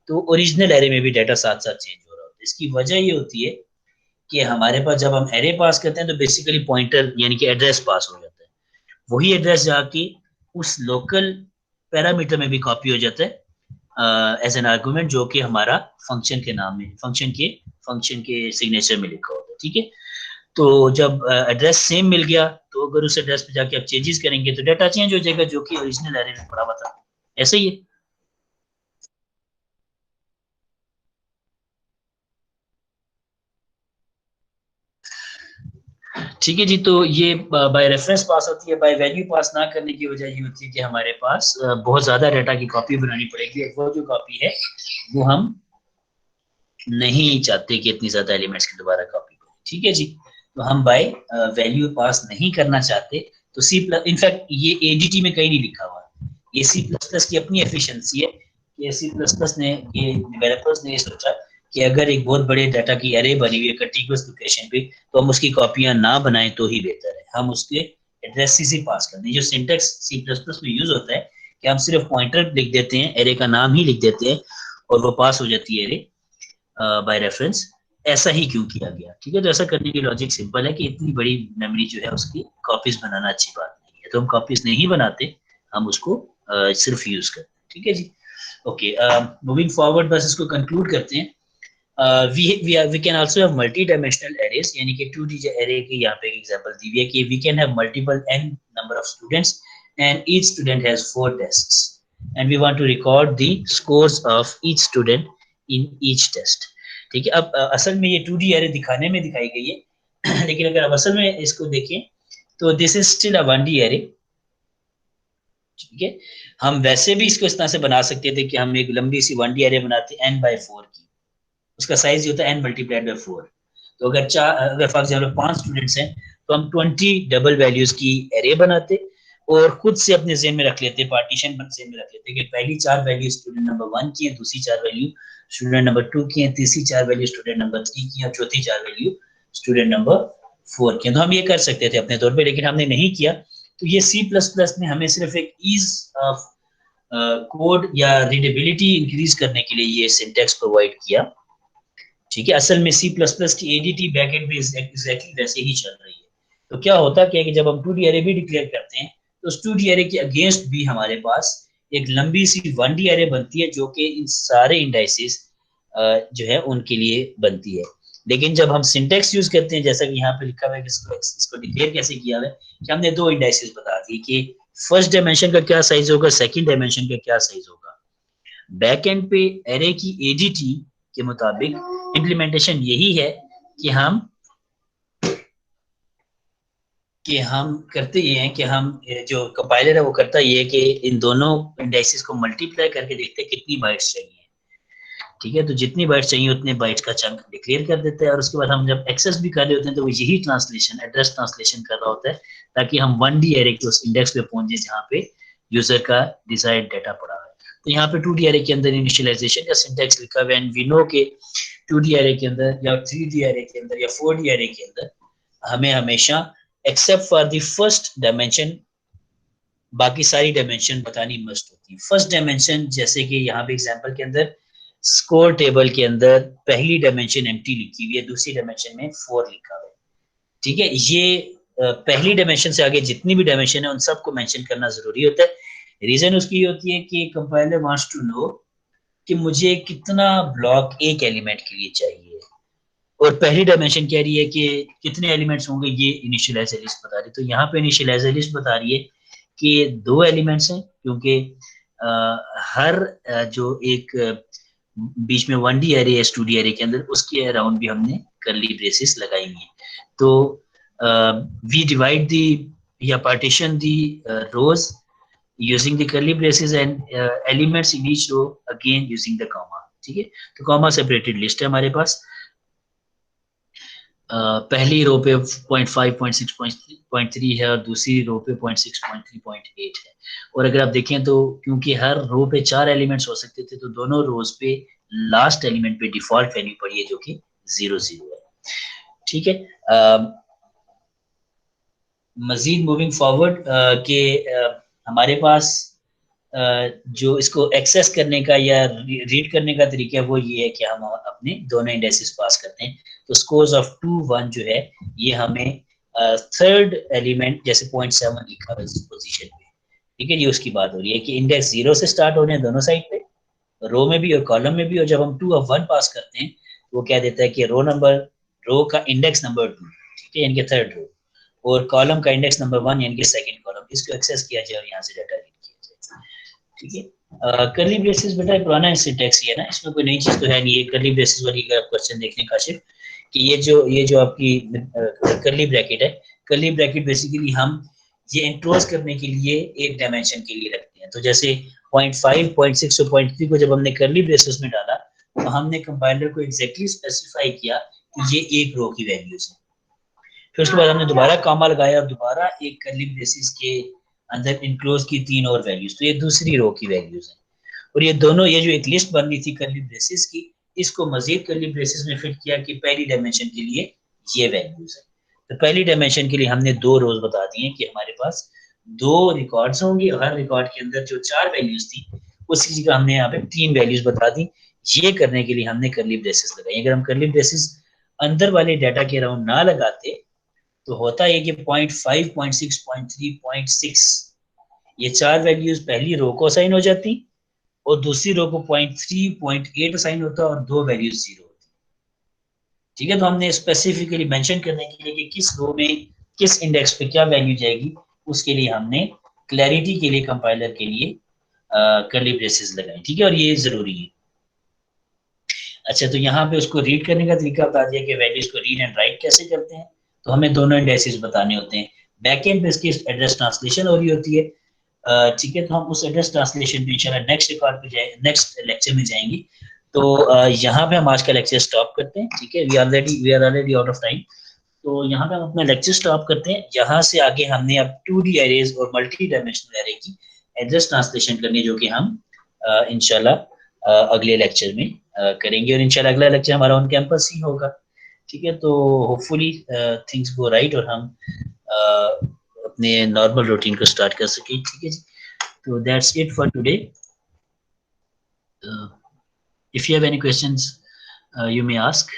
तो ओरिजिनल एरे में भी डाटा साथ साथ चेंज हो रहा होता है। इसकी वजह ये होती है कि हमारे पास जब हम एरे पास करते हैं तो बेसिकली पॉइंटर यानी कि एड्रेस पास हो जाता है, वही एड्रेस जाके उस लोकल पैरामीटर में भी कॉपी हो जाता है एज एन आर्गुमेंट, जो कि हमारा फंक्शन के नाम में, फंक्शन के सिग्नेचर में लिखा होता है। ठीक है, तो जब एड्रेस सेम मिल गया तो अगर उस एड्रेस पे जाके आप चेंजेस करेंगे तो डाटा चेंज हो जाएगा, जो कि ओरिजिनल एरे में पड़ा हुआ था। ऐसे ही है। ठीक है जी। तो ये बाय रेफरेंस पास होती है। बाय वैल्यू पास ना करने की वजह ये होती है कि हमारे पास बहुत ज्यादा डाटा की कॉपी बनानी पड़ेगी। वो जो कॉपी है वो हम नहीं चाहते कि इतनी ज्यादा एलिमेंट्स की दोबारा कॉपी करें। ठीक है जी। तो हम बाय वैल्यू पास नहीं करना चाहते। तो सी प्लस, इनफैक्ट ये एडीटी में कहीं नहीं लिखा हुआ, ये सी प्लस प्लस की अपनी एफिशिएंसी है कि सी प्लस प्लस ने, ये डेवलपर्स ने ये सोचा कि अगर एक बहुत बड़े डाटा की अरे बनी हुई है कंटीग्यूअस लोकेशन पे, तो हम उसकी कॉपियां ना बनाएं तो ही बेहतर है। हम उसके एड्रेस से पास कर दें। जो सिंटेक्स सी प्लस प्लस में यूज होता है कि हम सिर्फ पॉइंटर लिख देते हैं, एरे का नाम ही लिख देते हैं और वो पास हो जाती है एरे बाय रेफरेंस। ऐसा ही क्यों किया गया? ठीक है। तो ऐसा करने की लॉजिक सिंपल है कि इतनी बड़ी मेमोरी जो है उसकी कॉपीज बनाना अच्छी बात नहीं है, तो हम कॉपीज नहीं बनाते, हम उसको सिर्फ यूज करते हैं। ठीक है जी। ओके, मूविंग फॉरवर्ड, बस इसको कंक्लूड करते हैं। We can also have multi dimensional arrays, यानी कि 2D एरे की यहाँ पे एक एग्जांपल दी हुई है कि we can have multiple n number of students and each student has 4 tests and we want to record the scores of each student in each test. ठीक है। अब असल में ये 2D एरे दिखाने में दिखाई गई है लेकिन अगर आप असल में इसको देखें तो this is still a 1D array. ठीक है। हम वैसे भी इसको इस तरह से बना सकते थे कि हम एक लंबी सी 1D एरे बनाते n/4 की, उसका साइज होता है n मल्टीप्लाइड बाय 4। तो अगर फॉर एग्जाम्पल 5 स्टूडेंट्स हैं तो हम 20 डबल वैल्यूज की एरे बनाते और खुद से अपने जेन में रख लेते, पार्टीशन जेन में रख लेते कि पहली 4 वैल्यू स्टूडेंट नंबर 1 की है, दूसरी 4 वैल्यू स्टूडेंट नंबर 2 की है, तीसरी 4 वैल्यू स्टूडेंट नंबर 3 की है और चौथी 4 वैल्यू स्टूडेंट नंबर 4 की है। तो हम ये कर सकते थे अपने तौर पे, लेकिन हमने नहीं किया। तो ये सी प्लस प्लस ने हमें सिर्फ एक ईज ऑफ कोड या रीडेबिलिटी इंक्रीज करने के लिए ये सिंटेक्स प्रोवाइड किया। ठीक है। असल में सी प्लस प्लस की एडीटी बैकएंड पे एग्जैक्टली वैसे ही चल रही है। तो क्या होता क्या है कि जब हम 2D एरे भी डिक्लेयर करते हैं तो उस 2D एरे के अगेंस्ट भी हमारे पास एक लंबी सी 1D एरे बनती है जो कि इन सारे इंडाइसिस जो है उनके लिए बनती है। लेकिन जब हम सिंटेक्स यूज करते हैं, जैसा कि यहाँ पे लिखा हुआ है, इसको डिक्लेयर कैसे किया हुआ है कि हमने 2 इंडाइसिस बता दी कि फर्स्ट डायमेंशन का क्या साइज होगा, सेकंड डायमेंशन का क्या साइज होगा। बैक एंड पे एरे की एडीटी के मुताबिक इम्प्लीमेंटेशन यही है कि हम करते ये हैं कि हम जो कंपाइलर है वो करता ये है कि इन दोनों इंडाइसिस को मल्टीप्लाई करके देखते हैं कितनी बाइट्स चाहिए। ठीक है। तो जितनी बाइट्स चाहिए उतने बाइट्स का चंक डिक्लेयर कर देते हैं और उसके बाद हम जब एक्सेस भी कर रहे होते हैं तो वो यही ट्रांसलेशन, एड्रेस ट्रांसलेशन कर रहा होता है ताकि हम 1D एरे के उस इंडेक्स पे पहुंचे जहाँ पे यूजर का डिजायर्ड डाटा पड़ा है। तो यहाँ पे 2D एरे के अंदर इनिशियलाइजेशन का सिंटेक्स लिखा हुआ है एंड वी नो के 2D एरे के अंदर या 3D एरे के अंदर या 4D एरे के अंदर हमें हमेशा except for the first dimension बाकी सारी डायमेंशन बतानी मस्ट होती है। फर्स्ट डायमेंशन जैसे कि यहाँ पे एग्जांपल के अंदर स्कोर टेबल के अंदर पहली डायमेंशन एम्प्टी लिखी हुई है, दूसरी डायमेंशन में 4 लिखा हुआ है। ठीक है। ये पहली डायमेंशन से आगे जितनी भी डायमेंशन है उन सबको मेंशन करना जरूरी होता है। रीजन उसकी होती है कि कंपाइलर वांट्स टू नो कि मुझे कितना ब्लॉक एक एलिमेंट के लिए चाहिए और पहली डायमेंशन कह रही है कि कितने एलिमेंट्स होंगे, ये इनिशियलाइजर लिस्ट बता रही है। तो यहाँ पे इनिशियलाइजर लिस्ट बता रही है कि 2 एलिमेंट्स हैं क्योंकि हर जो एक बीच में 1D एरे या 2D एरे के अंदर उसके अराउंड भी हमने करली ब्रेसेस लगाई हुई है। तो वी डिवाइड दी या partition the rows using the curly braces and elements in each row again using the comma। ठीक है। तो कॉमा सेपरेटेड लिस्ट है हमारे पास। पहली रो पे 0.5, 0.6, 0.3 है और दूसरी रो पे 0.6, 0.3, 0.8 है। और अगर आप देखें तो क्योंकि हर रो पे 4 एलिमेंट्स हो सकते थे तो दोनों रोज पे लास्ट एलिमेंट पे डिफॉल्ट वैल्यू पड़ी है जो कि 0, 0 है। ठीक है। मजीद मूविंग फॉरवर्ड के हमारे पास जो इसको एक्सेस करने का या रीड करने का तरीका है वो ये है कि हम अपने दोनों इंडेक्सेस पास करते हैं। तो स्कोर्स ऑफ 2, 1 जो है ये हमें थर्ड एलिमेंट जैसे 0.7 लिखा हुआ है इस पोजीशन पे। ठीक है। ये उसकी बात हो रही है कि इंडेक्स 0 से स्टार्ट हो रहे हैं दोनों साइड पे, रो में भी और कॉलम में भी। और जब हम 2 और 1 पास करते हैं तो वो क्या देता है कि रो का इंडेक्स नंबर 2, ठीक है, यानी कि थर्ड रो, और कॉलम का इंडेक्स नंबर 1 यानी कि सेकंड कॉलम, इसको एक्सेस किया जाए और यहाँ से डाटा रीड किया जाए। ठीक है। कर्ली ब्रेसेस बेटा पुराना सिंटेक्स ही है ना, इसमें कोई नई चीज तो है नहीं। ये कर्ली ब्रेसेस वाली का क्वेश्चन देखने काशिफ कि ये जो आपकी कर्ली ब्रैकेट है, कर्ली ब्रैकेट बेसिकली हम ये एंक्लोज करने के लिए एक डायमेंशन के लिए रखते हैं। तो जैसे 0.5, 0.6 और 0.3 को जब हमने कर्ली ब्रेसेस में डाला तो हमने कंपाइलर को एग्जैक्टली स्पेसिफाई किया कि ये एक रो की वैल्यूज है। फिर उसके बाद हमने दोबारा कॉमा लगाया और दोबारा एक कर्ली ब्रेसेस के अंदर इनक्लोज की 3 और वैल्यूज, तो ये दूसरी रो की वैल्यूज है। और ये दोनों, ये जो एक लिस्ट बन रही थी कर्ली ब्रेसेस की, इसको मजीद कर्ली ब्रेसेस में फिट किया कि पहली डायमेंशन के लिए ये वैल्यूज है। तो पहली डायमेंशन के लिए हमने 2 रोज बता दिए कि हमारे पास 2 रिकॉर्ड्स होंगे और हर रिकॉर्ड के अंदर जो 4 वैल्यूज थी उसकी जगह हमने यहाँ पे 3 वैल्यूज बता दी। ये करने के लिए हमने कर्ली ब्रेसेस लगाई। अगर हम कर्ली ब्रेसेस अंदर वाले डाटा के अराउंड ना लगाते तो होता है कि 0.5, 0.6, 0.3, 0.6 ये 4 वैल्यूज पहली रो को असाइन हो जाती और दूसरी रो को 0.3, 0.8 असाइन होता और 2 वैल्यूज 0 होती। ठीक है, तो हमने स्पेसिफिकली मेंशन करने के लिए कि किस रो में किस इंडेक्स पे क्या वैल्यू जाएगी, उसके लिए हमने क्लैरिटी के लिए कंपाइलर के लिए कर्ली ब्रेसेस लगाए। ठीक है, और ये जरूरी है। अच्छा, तो यहाँ पे उसको रीड करने का तरीका बता दिया कि वैल्यूज को रीड एंड राइट कैसे करते हैं। तो हमें दोनों इंडेक्सेस बताने होते हैं। बैकएंड पे इसकी एड्रेस ट्रांसलेशन हो रही होती है। ठीक है, तो हम उस एड्रेस ट्रांसलेशन पे इंशाल्लाह नेक्स्ट रिकॉर्ड पे जाए, नेक्स्ट लेक्चर में जाएंगे। तो यहाँ पे हम आज का लेक्चर स्टॉप करते हैं। ठीक है, we are already out of time. तो यहाँ पे हम अपना लेक्चर स्टॉप करते हैं। यहाँ से आगे हमने अब 2D एरेज और मल्टी डायमेंशनल एरे की एड्रेस ट्रांसलेशन करनी है, जो कि हम इंशाल्लाह अगले लेक्चर में करेंगे। और इंशाल्लाह अगला लेक्चर हमारा ऑन कैंपस ही होगा। ठीक है, तो होपफुली थिंग्स गो राइट और हम अपने नॉर्मल रूटीन को स्टार्ट कर सकें। ठीक है जी, तो that's it for today. If you have any questions you may ask.